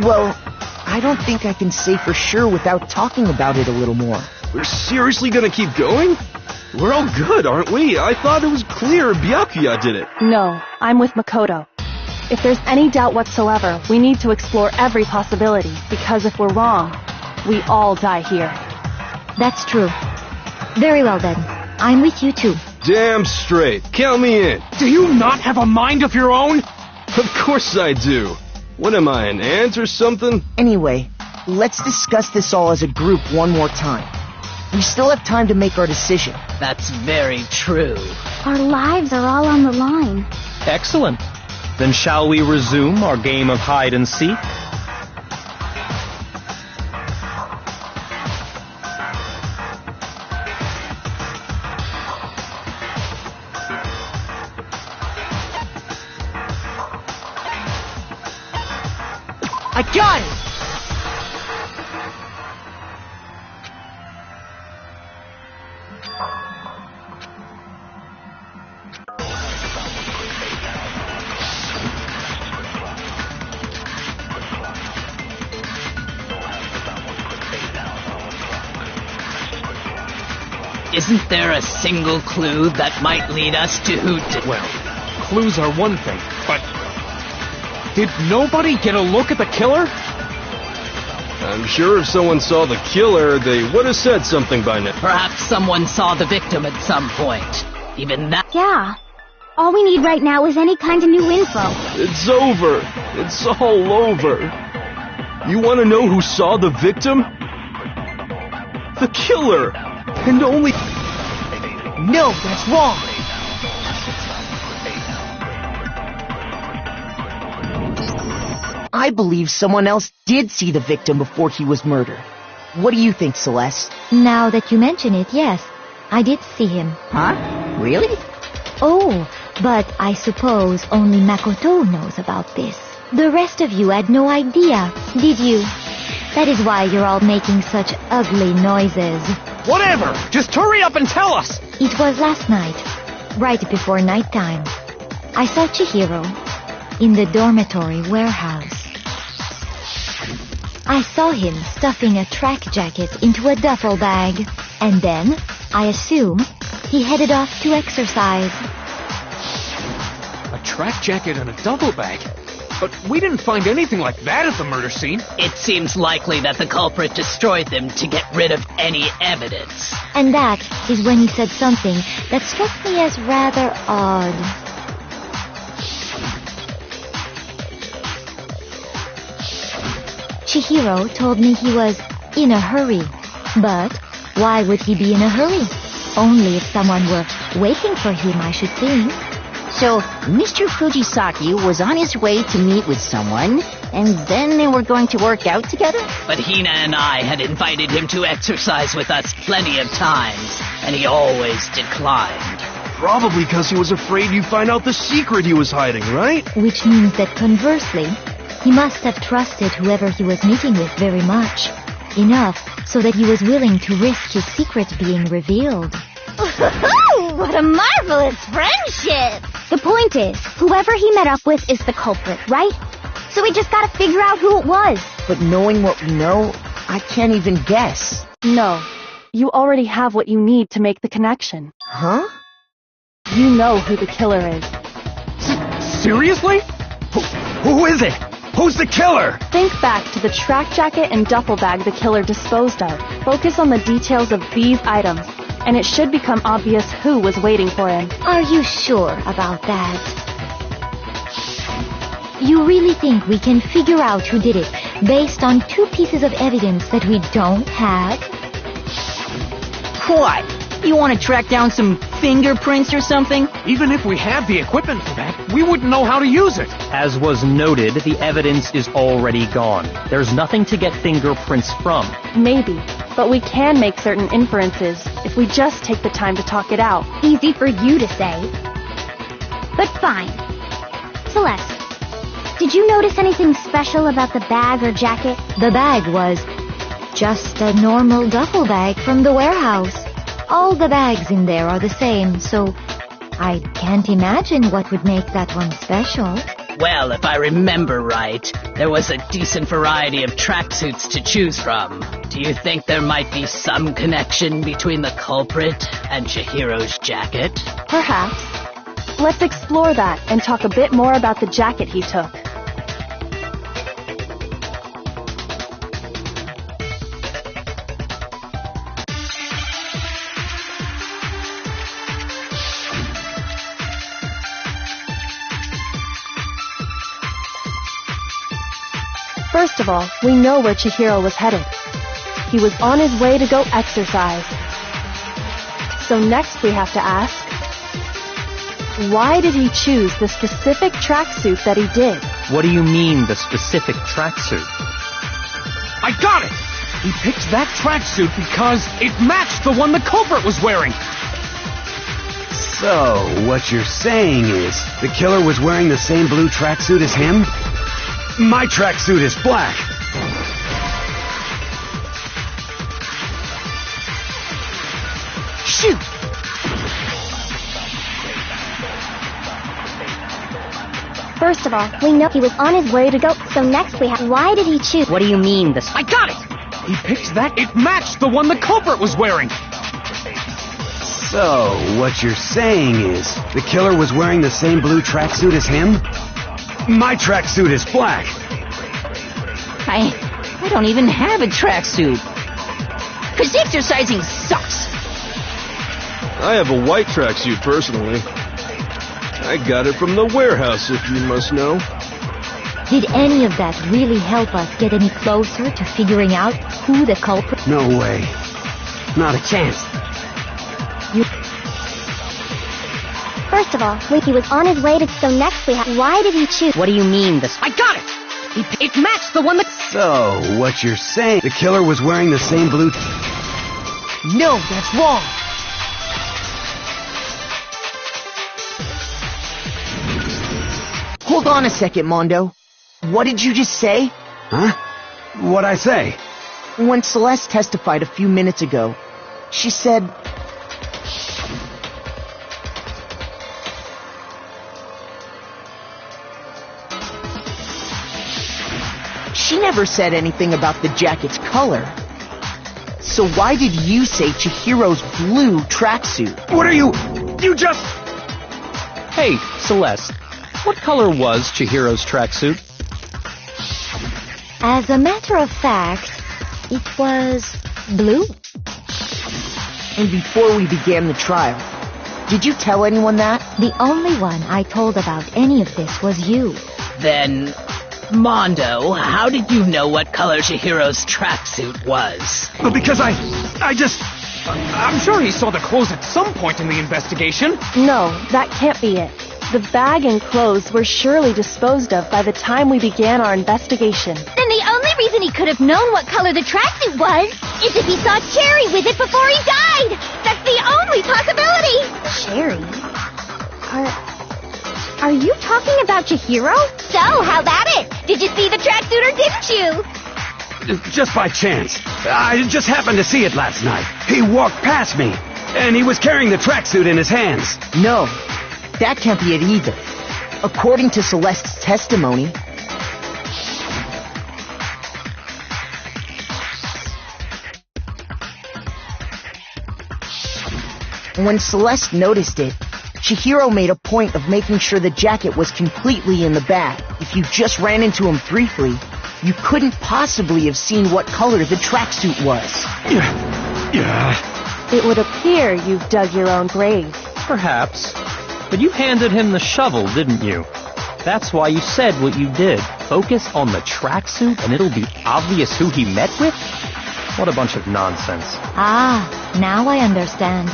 Well, I don't think I can say for sure without talking about it a little more. We're seriously gonna keep going? We're all good, aren't we? I thought it was clear Byakuya did it. No, I'm with Makoto. If there's any doubt whatsoever, we need to explore every possibility, because if we're wrong, we all die here. That's true. Very well then. I'm with you too. Damn straight. Count me in. Do you not have a mind of your own? Of course I do. What am I, an ant or something? Anyway, let's discuss this all as a group one more time. We still have time to make our decision. That's very true. Our lives are all on the line. Excellent. Then shall we resume our game of hide and seek? I got it! Isn't there a single clue that might lead us to who did... Well, clues are one thing, but... Did nobody get a look at the killer? I'm sure if someone saw the killer, they would have said something by now. Perhaps someone saw the victim at some point. Even that... Yeah. All we need right now is any kind of new info. It's over. It's all over. You want to know who saw the victim? The killer. And only... No, that's wrong! I believe someone else did see the victim before he was murdered. What do you think, Celeste? Now that you mention it, yes, I did see him. Huh? Really? Oh, but I suppose only Makoto knows about this. The rest of you had no idea, did you? That is why you're all making such ugly noises. Whatever! Just hurry up and tell us! It was last night, right before nighttime. I saw Chihiro in the dormitory warehouse. I saw him stuffing a track jacket into a duffel bag, and then, I assume, he headed off to exercise. A track jacket and a duffel bag? But we didn't find anything like that at the murder scene. It seems likely that the culprit destroyed them to get rid of any evidence. And that is when he said something that struck me as rather odd. Chihiro told me he was in a hurry. But why would he be in a hurry? Only if someone were waiting for him, I should think. So, Mr. Fujisaki was on his way to meet with someone, and then they were going to work out together? But Hina and I had invited him to exercise with us plenty of times, and he always declined. Probably because he was afraid you'd find out the secret he was hiding, right? Which means that conversely, he must have trusted whoever he was meeting with very much. Enough so that he was willing to risk his secret being revealed. What a marvelous friendship! The point is, whoever he met up with is the culprit, right? So we just gotta figure out who it was. But knowing what we know, I can't even guess. No, you already have what you need to make the connection. Huh? You know who the killer is. Seriously? Who is it? Who's the killer? Think back to the track jacket and duffel bag the killer disposed of. Focus on the details of these items, and it should become obvious who was waiting for him. Are you sure about that? You really think we can figure out who did it based on two pieces of evidence that we don't have? What? You want to track down some fingerprints or something? Even if we had the equipment for that, we wouldn't know how to use it. As was noted, the evidence is already gone. There's nothing to get fingerprints from. Maybe, but we can make certain inferences if we just take the time to talk it out. Easy for you to say. But fine. Celeste, did you notice anything special about the bag or jacket? The bag was just a normal duffel bag from the warehouse. All the bags in there are the same, so I can't imagine what would make that one special. Well, if I remember right, there was a decent variety of tracksuits to choose from. Do you think there might be some connection between the culprit and Chihiro's jacket? Perhaps. Let's explore that and talk a bit more about the jacket he took. First of all, we know where Chihiro was headed. He was on his way to go exercise. So next we have to ask, why did he choose the specific tracksuit that he did? What do you mean, the specific tracksuit? I got it! He picked that tracksuit because it matched the one the culprit was wearing. So, what you're saying is, the killer was wearing the same blue tracksuit as him? My tracksuit is black. Shoot! First of all, we know he was on his way to go, so next we have, why did he choose? What do you mean, the... I got it! He picked that, it matched the one the culprit was wearing. So, what you're saying is, the killer was wearing the same blue tracksuit as him? My tracksuit is black. I don't even have a tracksuit. 'Cause exercising sucks. I have a white tracksuit personally. I got it from the warehouse, if you must know. Did any of that really help us get any closer to figuring out who the culprit? No way. Not a chance. First of all, he was on his way to, so next we have, why did he choose? What do you mean, the... I got it! It matched the one that... So, what you're saying, the killer was wearing the same blue... No, that's wrong. Hold on a second, Mondo. What did you just say? Huh? What'd I say? When Celeste testified a few minutes ago, she said... She never said anything about the jacket's color. So why did you say Chihiro's blue tracksuit? What are you... You just... Hey, Celeste, what color was Chihiro's tracksuit? As a matter of fact, it was blue. And before we began the trial, did you tell anyone that? The only one I told about any of this was you. Then, Mondo, how did you know what color Chihiro's tracksuit was? Well, because I'm sure he saw the clothes at some point in the investigation. No, that can't be it. The bag and clothes were surely disposed of by the time we began our investigation. Then the only reason he could have known what color the tracksuit was is if he saw Cherry with it before he died. That's the only possibility. Cherry? Are you talking about Chihiro? So, how about it? Did you see the tracksuit or didn't you? Just by chance. I just happened to see it last night. He walked past me, and he was carrying the tracksuit in his hands. No, that can't be it either. According to Celeste's testimony, when Celeste noticed it, Chihiro made a point of making sure the jacket was completely in the bag. If you just ran into him briefly, you couldn't possibly have seen what color the tracksuit was. Yeah. It would appear you've dug your own grave. Perhaps. But you handed him the shovel, didn't you? That's why you said what you did. Focus on the tracksuit and it'll be obvious who he met with? What a bunch of nonsense. Ah, Now I understand.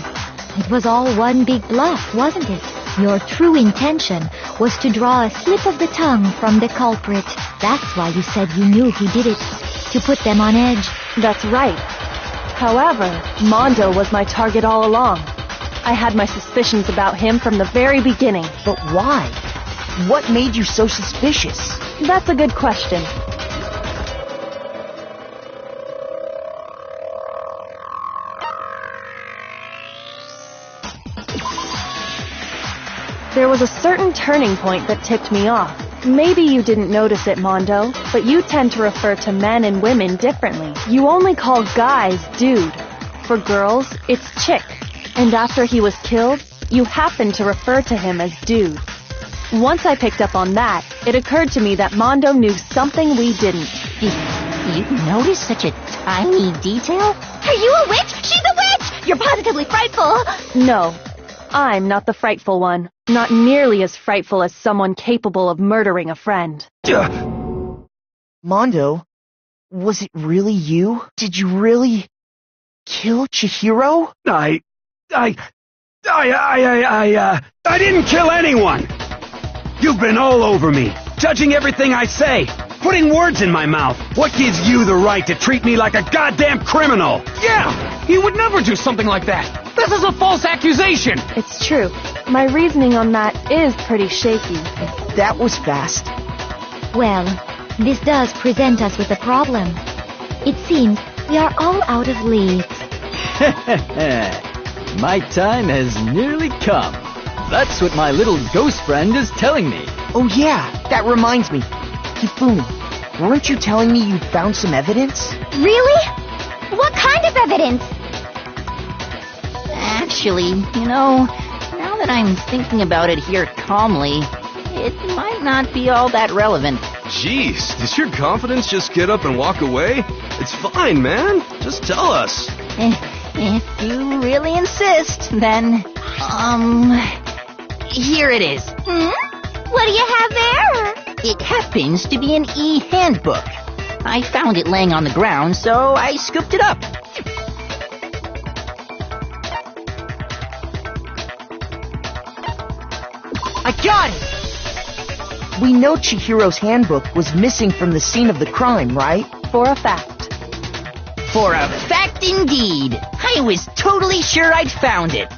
It was all one big bluff, wasn't it? Your true intention was to draw a slip of the tongue from the culprit. That's why you said you knew he did it, to put them on edge. That's right. However, Mondo was my target all along. I had my suspicions about him from the very beginning. But why? What made you so suspicious? That's a good question. There was a certain turning point that tipped me off. Maybe you didn't notice it, Mondo, but you tend to refer to men and women differently. You only call guys dude. For girls, it's chick. And after he was killed, you happened to refer to him as dude. Once I picked up on that, it occurred to me that Mondo knew something we didn't. You noticed such a tiny detail? Are you a witch? She's a witch! You're positively frightful! No, I'm not the frightful one. Not nearly as frightful as someone capable of murdering a friend. Mondo, was it really you? Did you really kill Chihiro? I didn't kill anyone! You've been all over me, judging everything I say, putting words in my mouth. What gives you the right to treat me like a goddamn criminal? Yeah! He would never do something like that! This is a false accusation! It's true. My reasoning on that is pretty shaky. That was fast. Well, this does present us with a problem. It seems we are all out of leads. My time has nearly come. That's what my little ghost friend is telling me. Oh yeah, that reminds me. Hifumi, weren't you telling me you found some evidence? Really? What kind of evidence? Actually, now that I'm thinking about it here calmly, it might not be all that relevant. Jeez, does your confidence just get up and walk away? It's fine, man. Just tell us. If you really insist, then, here it is. What do you have there? It happens to be an e-handbook. I found it laying on the ground, so I scooped it up. I got it! We know Chihiro's handbook was missing from the scene of the crime, right? For a fact. For a fact indeed. I was totally sure I'd found it.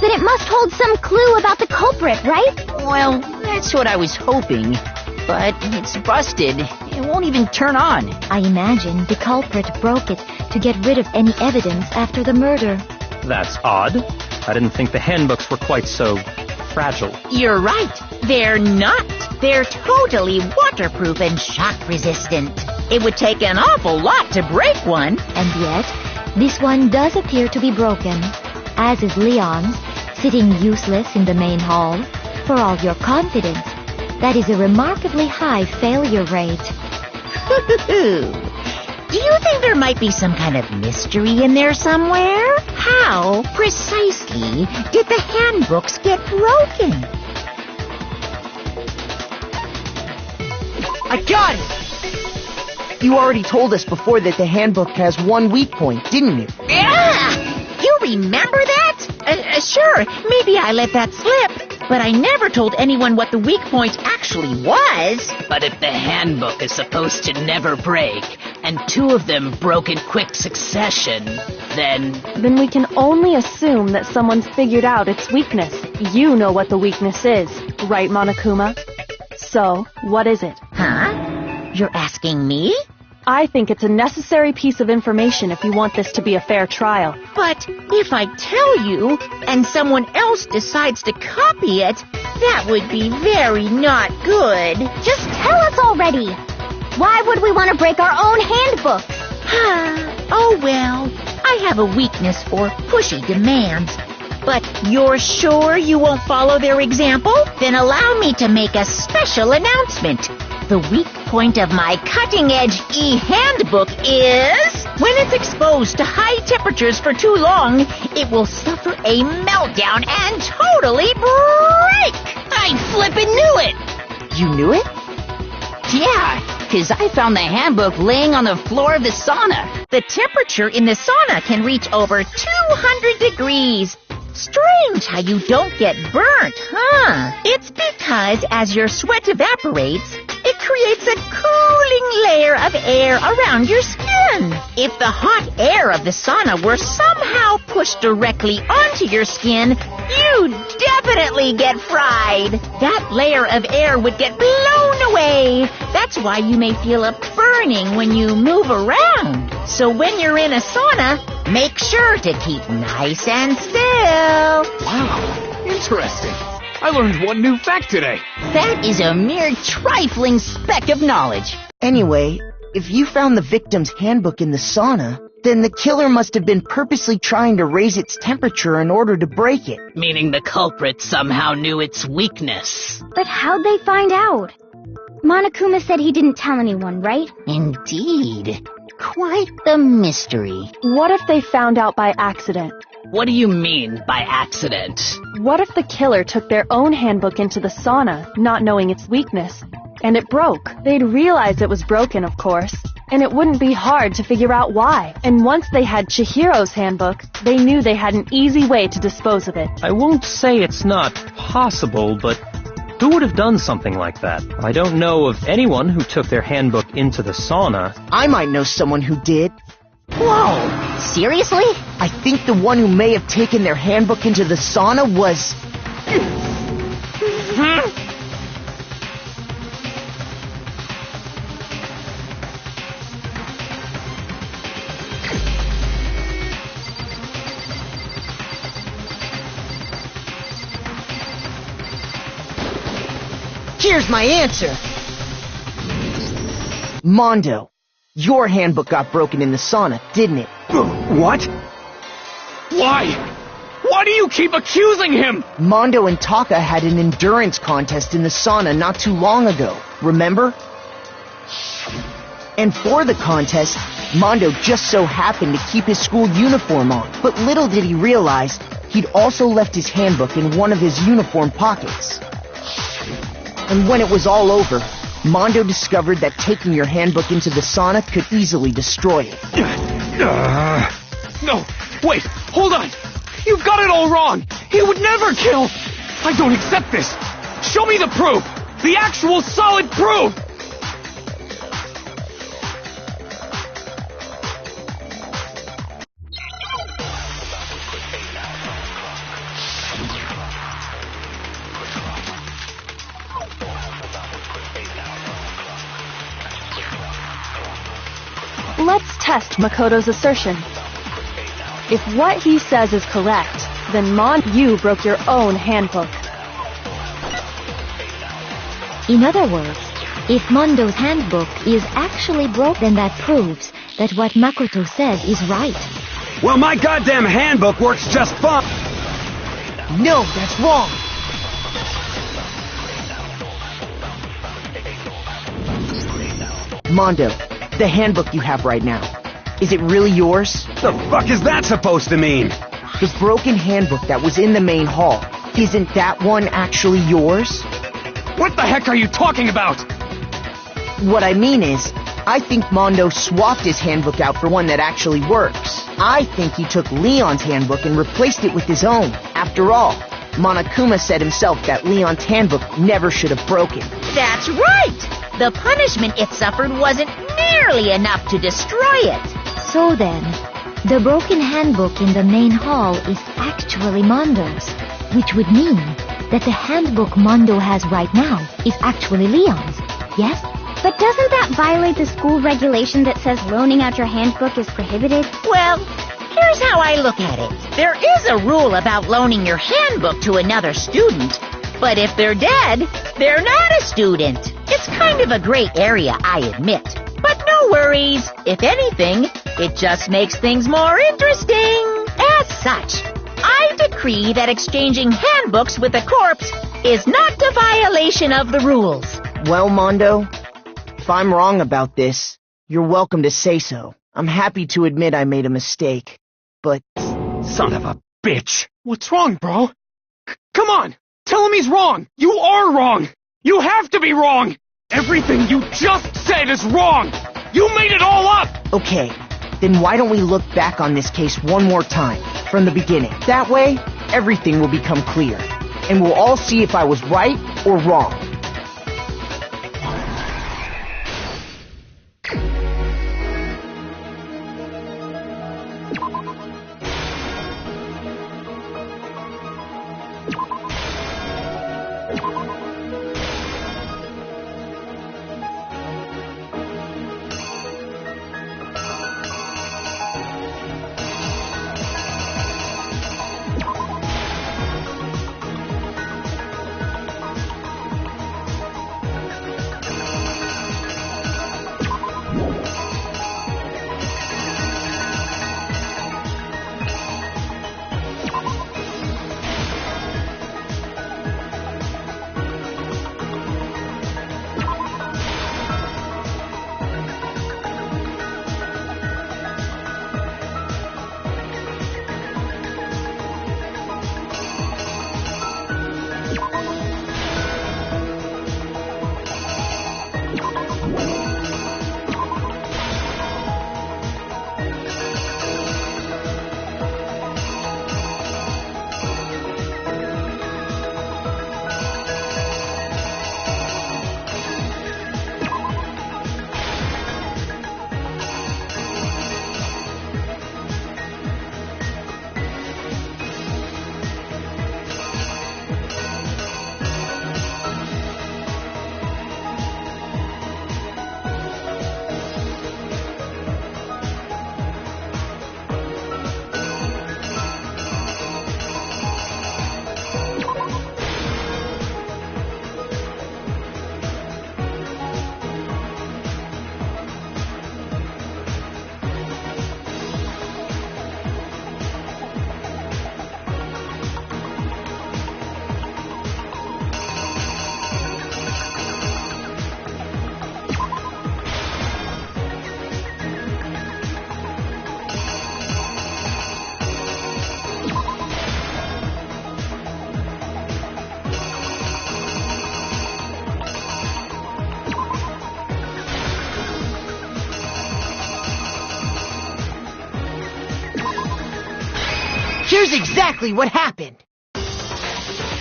Then it must hold some clue about the culprit, right? Well, that's what I was hoping. But it's busted. It won't even turn on. I imagine the culprit broke it to get rid of any evidence after the murder. That's odd. I didn't think the handbooks were quite so fragile. You're right. They're not. They're totally waterproof and shock resistant. It would take an awful lot to break one. And yet, this one does appear to be broken, as is Leon's, sitting useless in the main hall. For all your confidence, that is a remarkably high failure rate. Do you think there might be some kind of mystery in there somewhere? How precisely did the handbooks get broken? I got it! You already told us before that the handbook has one weak point, didn't you? Yeah! You remember that? Sure, maybe I let that slip. But I never told anyone what the weak point actually was. But if the handbook is supposed to never break, and two of them broke in quick succession, then we can only assume that someone's figured out its weakness. You know what the weakness is, right, Monokuma? So, what is it? Huh? You're asking me? I think it's a necessary piece of information if you want this to be a fair trial. But if I tell you, and someone else decides to copy it, that would be very not good. Just tell us already. Why would we want to break our own handbooks? Oh well, I have a weakness for pushy demands. But you're sure you won't follow their example? Then allow me to make a special announcement. The weak point of my cutting-edge e-handbook is... when it's exposed to high temperatures for too long, it will suffer a meltdown and totally break! I flippin' knew it! You knew it? Yeah, 'cause I found the handbook laying on the floor of the sauna. The temperature in the sauna can reach over 200 degrees. Strange how you don't get burnt, huh? It's because as your sweat evaporates, it creates a cooling layer of air around your skin. If the hot air of the sauna were somehow pushed directly onto your skin, you'd definitely get fried. That layer of air would get blown away. That's why you may feel a burning when you move around. So when you're in a sauna, make sure to keep nice and still. Wow, interesting. I learned one new fact today. That is a mere trifling speck of knowledge. Anyway, if you found the victim's handbook in the sauna, then the killer must have been purposely trying to raise its temperature in order to break it. Meaning the culprit somehow knew its weakness. But how'd they find out? Monokuma said he didn't tell anyone, right? Indeed. Quite the mystery. What if they found out by accident? What do you mean by accident? What if the killer took their own handbook into the sauna, not knowing its weakness, and it broke? They'd realize it was broken, of course, and it wouldn't be hard to figure out why. And once they had Chihiro's handbook, they knew they had an easy way to dispose of it. I won't say it's not possible, but who would have done something like that? I don't know of anyone who took their handbook into the sauna. I might know someone who did. Whoa! Seriously? I think the one who may have taken their handbook into the sauna was... Here's my answer! Mondo, your handbook got broken in the sauna, didn't it? What? Why? Why do you keep accusing him? Mondo and Taka had an endurance contest in the sauna not too long ago, remember? And for the contest, Mondo just so happened to keep his school uniform on. But little did he realize, he'd also left his handbook in one of his uniform pockets. And when it was all over, Mondo discovered that taking your handbook into the sauna could easily destroy it. No, wait, hold on. You've got it all wrong. He would never kill. I don't accept this. Show me the proof. The actual solid proof. Let's test Makoto's assertion. If what he says is correct, then you broke your own handbook. In other words, if Mondo's handbook is actually broken, that proves that what Makoto says is right. Well, my goddamn handbook works just fine. No, that's wrong. Mondo, the handbook you have right now, is it really yours? The fuck is that supposed to mean? The broken handbook that was in the main hall, isn't that one actually yours? What the heck are you talking about? What I mean is, I think Mondo swapped his handbook out for one that actually works. I think he took Leon's handbook and replaced it with his own. After all, Monokuma said himself that Leon's handbook never should have broken. That's right! The punishment it suffered wasn't nearly enough to destroy it. So then, the broken handbook in the main hall is actually Mondo's, which would mean that the handbook Mondo has right now is actually Leon's, yes? But doesn't that violate the school regulation that says loaning out your handbook is prohibited? Well, here's how I look at it. There is a rule about loaning your handbook to another student, but if they're dead, they're not a student. It's kind of a gray area, I admit. But no worries. If anything, it just makes things more interesting. As such, I decree that exchanging handbooks with a corpse is not a violation of the rules. Well, Mondo, if I'm wrong about this, you're welcome to say so. I'm happy to admit I made a mistake, but... Son of a bitch. What's wrong, bro? Come on! Tell him he's wrong! You are wrong! You have to be wrong! Everything you just said is wrong! You made it all up! Okay, then why don't we look back on this case one more time, from the beginning. That way, everything will become clear, and we'll all see if I was right or wrong. Here's exactly what happened.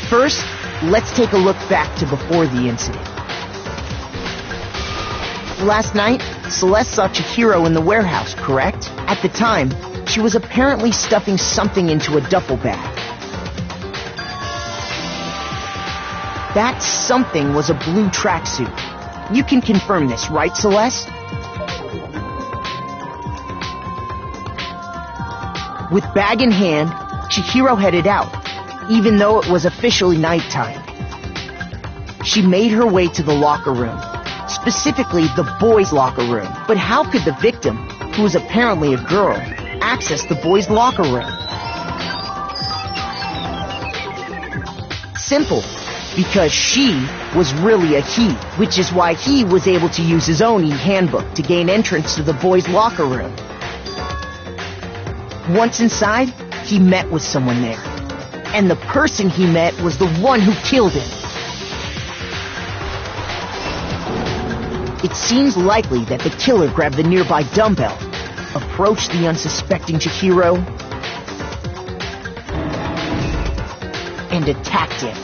First, let's take a look back to before the incident. Last night, Celeste saw Chihiro in the warehouse, correct? At the time, she was apparently stuffing something into a duffel bag. That something was a blue tracksuit. You can confirm this, right, Celeste? With bag in hand, Chihiro headed out, even though it was officially nighttime. She made her way to the locker room, specifically the boys' locker room. But how could the victim, who was apparently a girl, access the boys' locker room? Simple, because she was really a he, which is why he was able to use his own e-handbook to gain entrance to the boys' locker room. Once inside, he met with someone there. And the person he met was the one who killed him. It seems likely that the killer grabbed the nearby dumbbell, approached the unsuspecting Chihiro, and attacked him.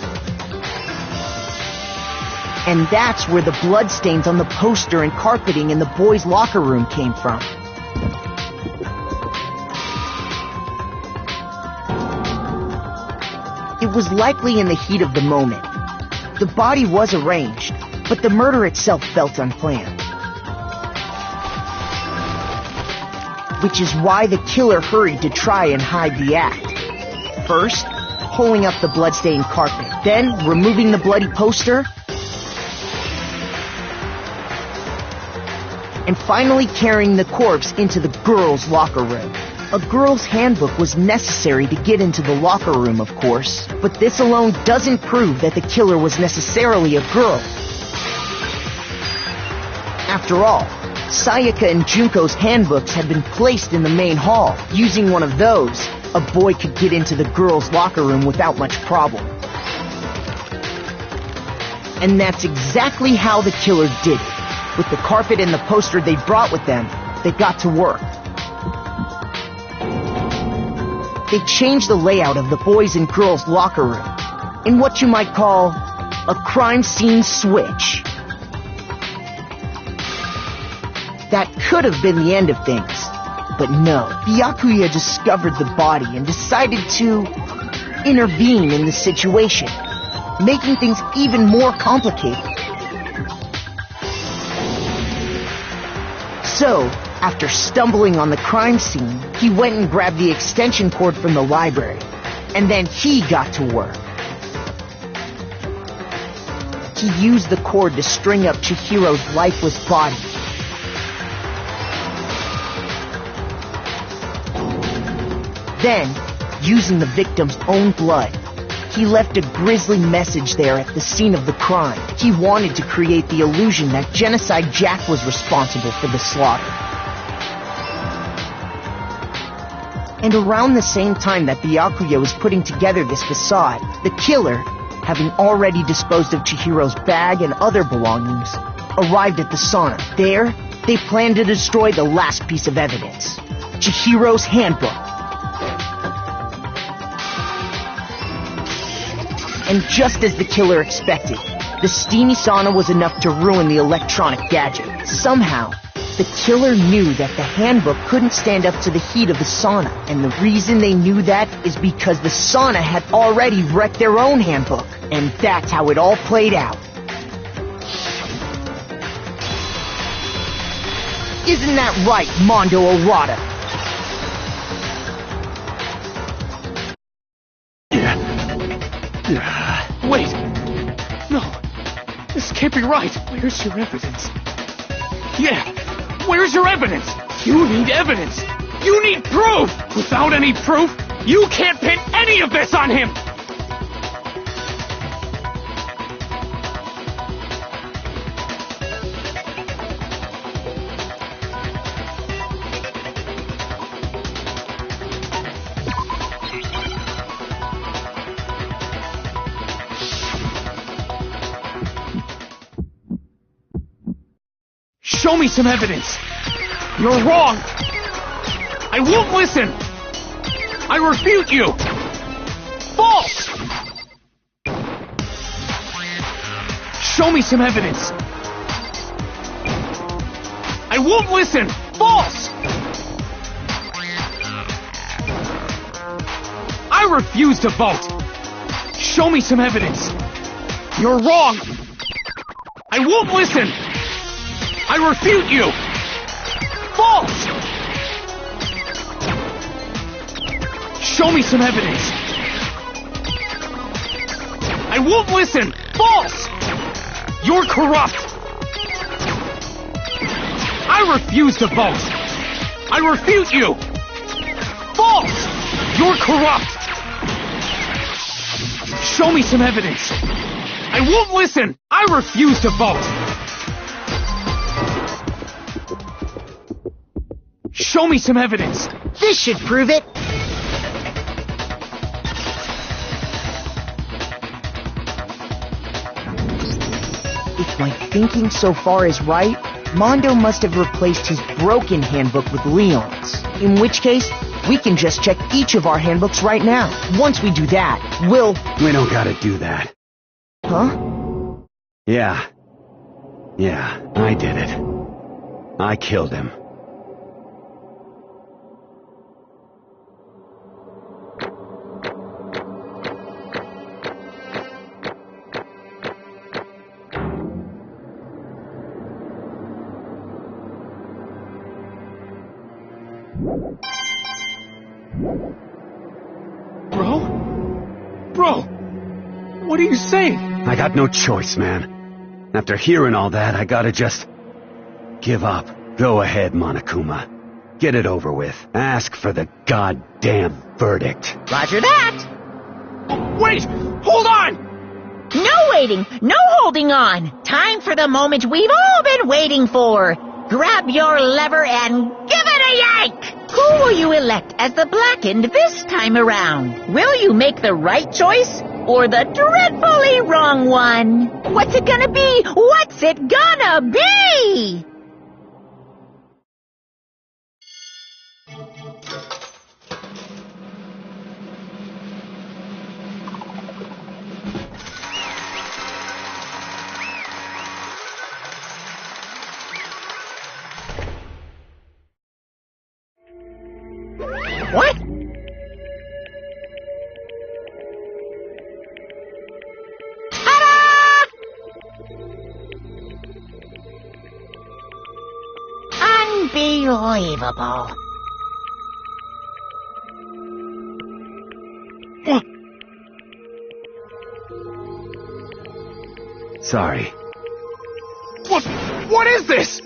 And that's where the bloodstains on the poster and carpeting in the boys' locker room came from. It was likely in the heat of the moment. The body was arranged, but the murder itself felt unplanned. Which is why the killer hurried to try and hide the act. First, pulling up the bloodstained carpet, then removing the bloody poster, and finally carrying the corpse into the girls' locker room. A girl's handbook was necessary to get into the locker room, of course, but this alone doesn't prove that the killer was necessarily a girl. After all, Sayaka and Junko's handbooks had been placed in the main hall. Using one of those, a boy could get into the girls' locker room without much problem. And that's exactly how the killer did it. With the carpet and the poster they brought with them, they got to work. They changed the layout of the boys' and girls' locker room in what you might call a crime scene switch. That could have been the end of things, but no. Byakuya discovered the body and decided to intervene in the situation, making things even more complicated. So, after stumbling on the crime scene, he went and grabbed the extension cord from the library, and then he got to work. He used the cord to string up Chihiro's lifeless body. Then, using the victim's own blood, he left a grisly message there at the scene of the crime. He wanted to create the illusion that Genocide Jack was responsible for the slaughter. And around the same time that Byakuya was putting together this facade, the killer, having already disposed of Chihiro's bag and other belongings, arrived at the sauna. There, they planned to destroy the last piece of evidence, Chihiro's handbook. And just as the killer expected, the steamy sauna was enough to ruin the electronic gadget. Somehow, the killer knew that the handbook couldn't stand up to the heat of the sauna, and the reason they knew that is because the sauna had already wrecked their own handbook, and that's how it all played out. Isn't that right, Mondo Arata? Wait! No! This can't be right! Where's your evidence? Yeah! Where's your evidence? You need evidence! You need proof! Without any proof, you can't pin any of this on him! Show me some evidence! You're wrong! I won't listen! I refute you! False! Show me some evidence! I won't listen! False! I refuse to vote! Show me some evidence! You're wrong! I won't listen! I refute you! False! Show me some evidence! I won't listen! False! You're corrupt! I refuse to vote! I refute you! False! You're corrupt! Show me some evidence! I won't listen! I refuse to vote! Show me some evidence! This should prove it! If my thinking so far is right, Mondo must have replaced his broken handbook with Leon's. In which case, we can just check each of our handbooks right now. Once we do that, We don't gotta do that. Huh? Yeah, I did it. I killed him. Bro, what are you saying? I got no choice, man. After hearing all that, I gotta just give up. Go ahead, Monokuma. Get it over with. Ask for the goddamn verdict. Roger that! Wait! Hold on! No waiting! No holding on! Time for the moment we've all been waiting for! Grab your lever and give it a yank! Who will you elect as the Blackened this time around? Will you make the right choice? or the dreadfully wrong one? What's it gonna be? What's it gonna be? What? Unbelievable. What? Sorry. What is this?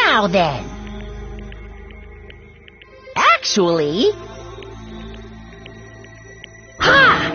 Now then. Actually... Ha!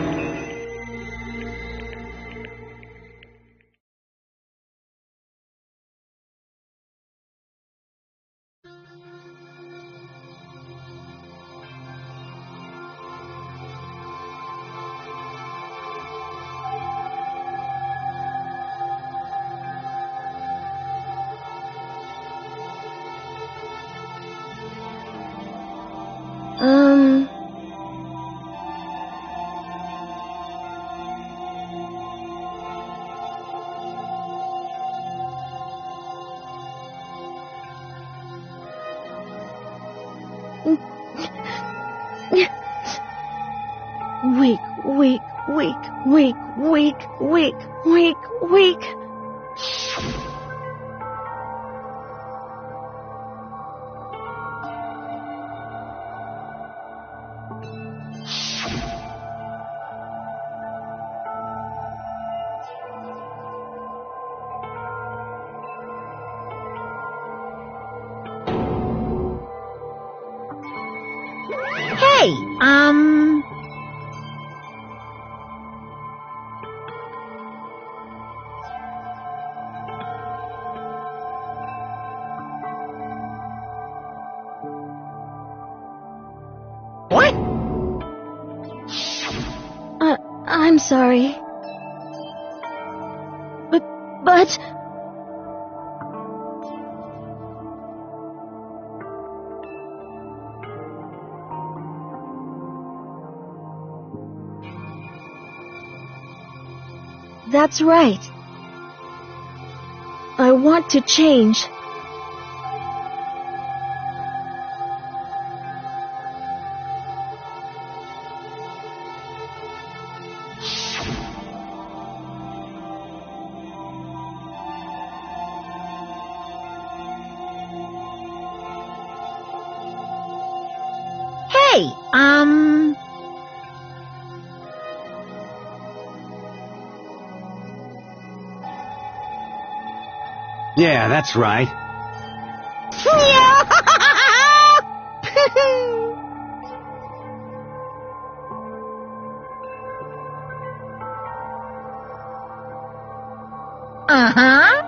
Weak. Hey, What? I'm sorry. But... That's right. I want to change. Hey, Yeah, that's right. Uh-huh.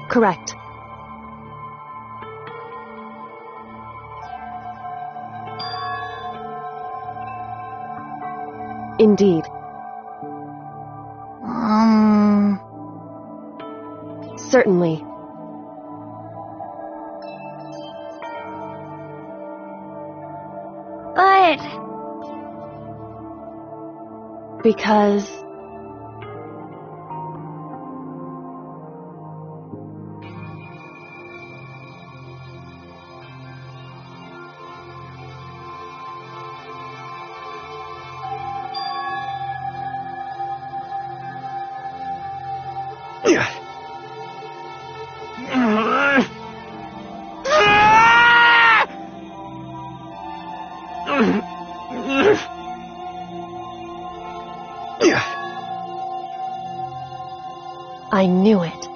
Correct. Indeed. Certainly. But... Because... Yeah. I knew it.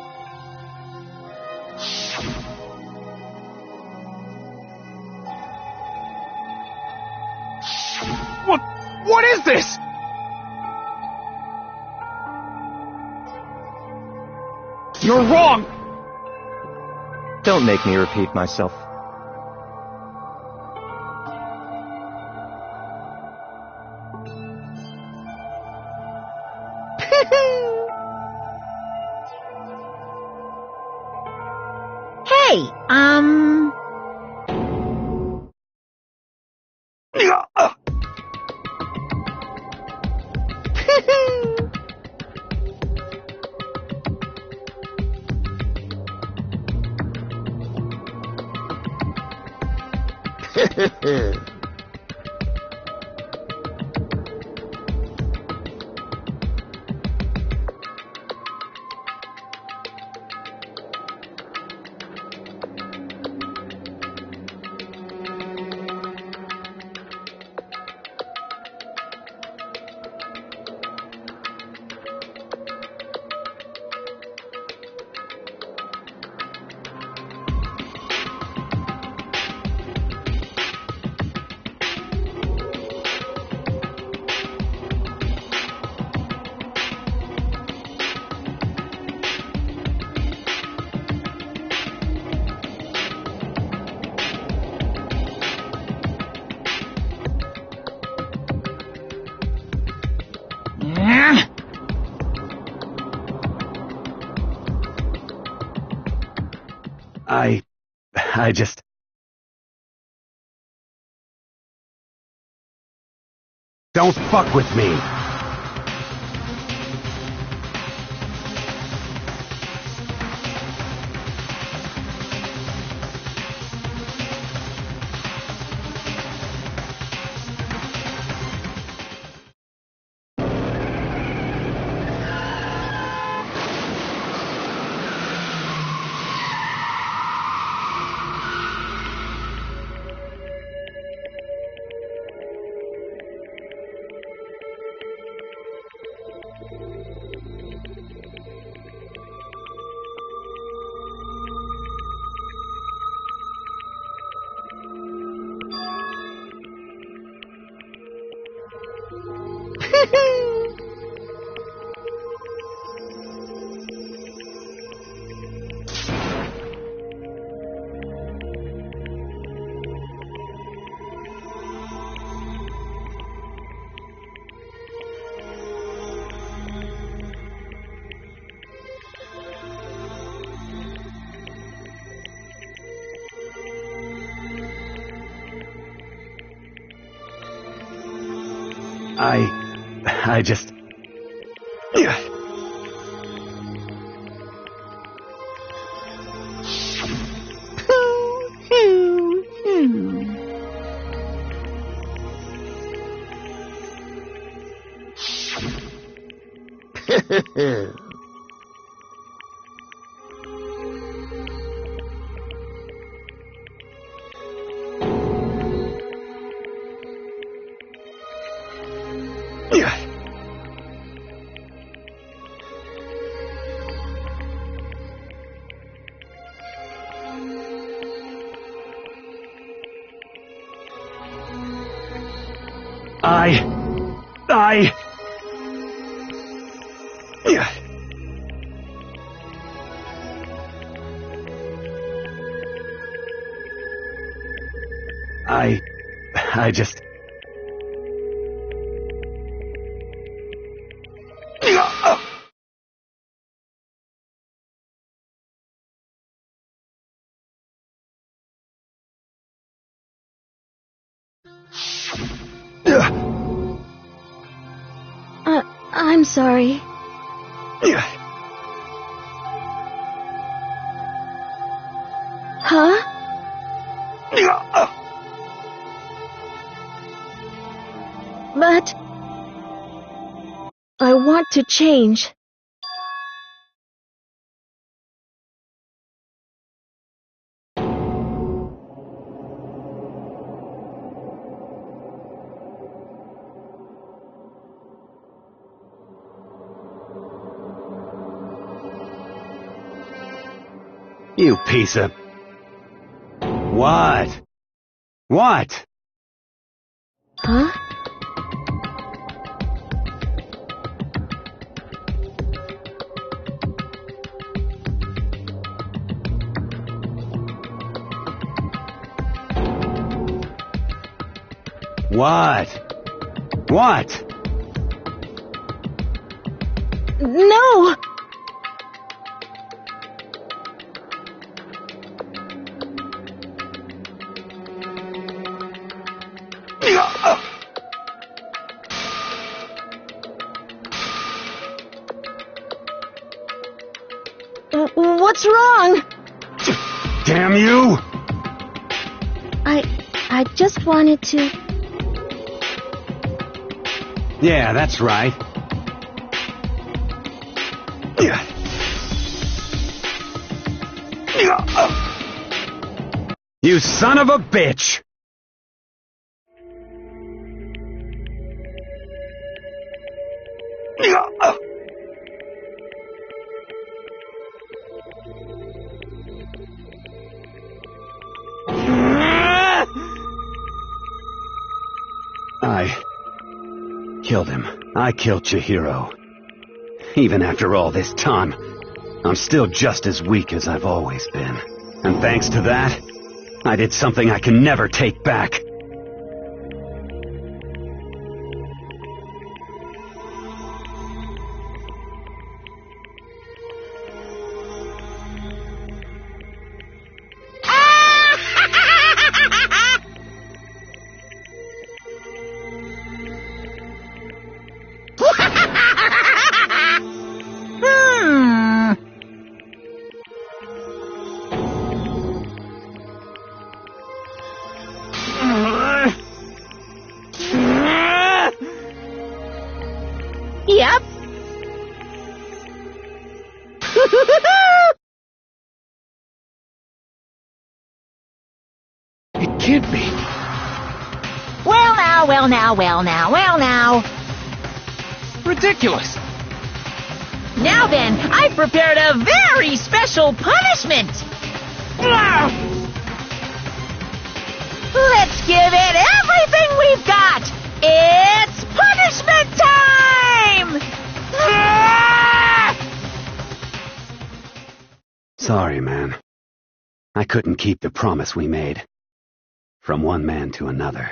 What is this? You're wrong! Don't make me repeat myself. Hey, I just... Don't fuck with me! I just... I just... I'm sorry. Huh? But I want to change. You piece of... What? What? Huh? What? What? No! What's wrong? Damn you! I just wanted to... Yeah, that's right. You son of a bitch! I killed him. I killed Chihiro. Even after all this time, I'm still just as weak as I've always been. And thanks to that, I did something I can never take back. Yep. It can't be. Well now, well now, well now, well now. Ridiculous. Now then, I've prepared a very special punishment. Let's give it everything we've got. It's punishment time! Sorry, man. I couldn't keep the promise we made. From one man to another.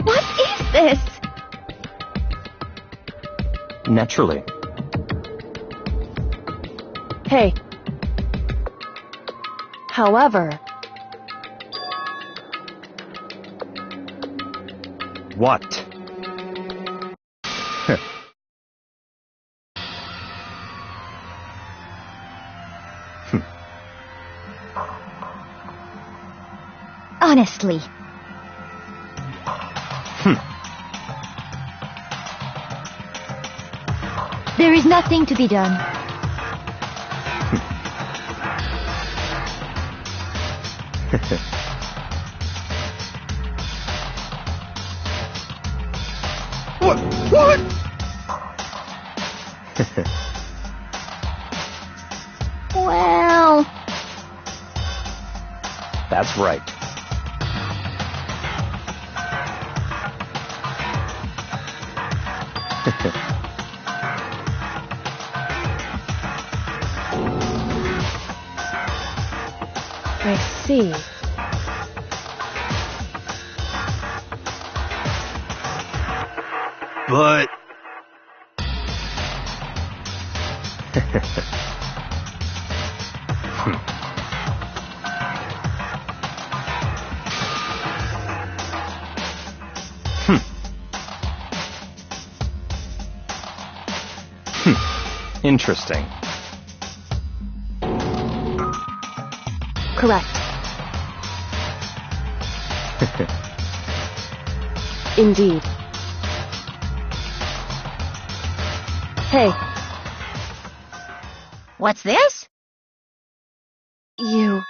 What is this? Naturally. Hey. However... What? Honestly. There is nothing to be done. What? What? Well... That's right. I see. But... Interesting. Correct. Indeed. Hey. What's this? You...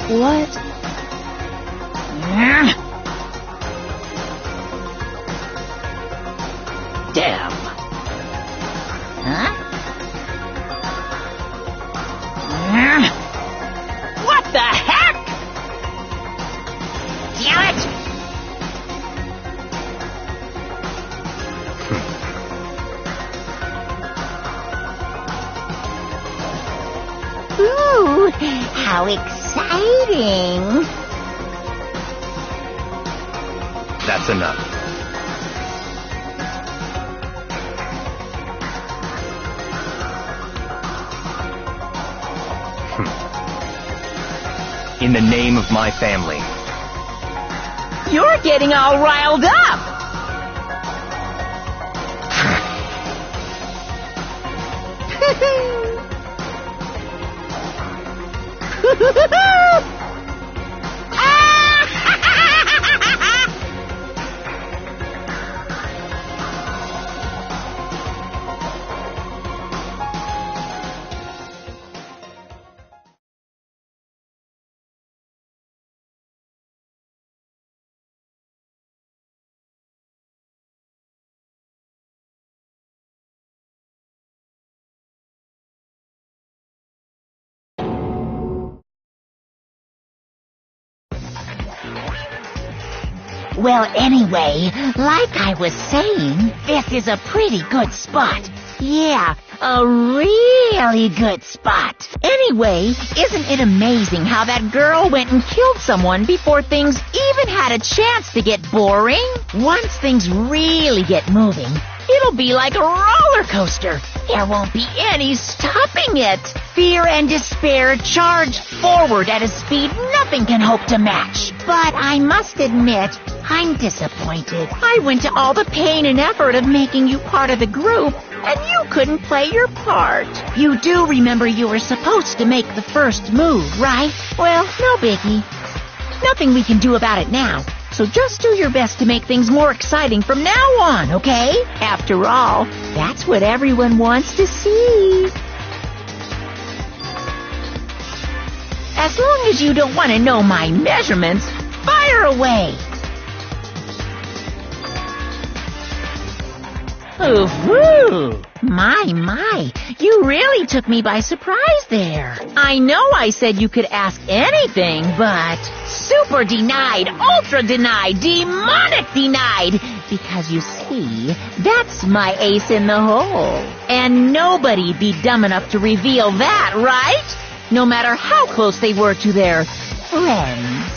What? Damn. Huh? What the heck? Damn it! Ooh, how exciting! That's enough. In the name of my family. You're getting all riled up! Well, anyway, like I was saying, this is a pretty good spot. Yeah, a really good spot. Anyway, isn't it amazing how that girl went and killed someone before things even had a chance to get boring? Once things really get moving, it'll be like a roller coaster. There won't be any stopping it. Fear and despair charge forward at a speed nothing can hope to match. But I must admit, I'm disappointed. I went to all the pain and effort of making you part of the group, and you couldn't play your part. You do remember you were supposed to make the first move, right? Well, no biggie. Nothing we can do about it now. So just do your best to make things more exciting from now on, okay? After all, that's what everyone wants to see. As long as you don't want to know my measurements, fire away. Ooh, my, you really took me by surprise there. I know I said you could ask anything, but super denied, ultra denied, demonic denied. Because you see, that's my ace in the hole. And nobody be dumb enough to reveal that, right? No matter how close they were to their friends.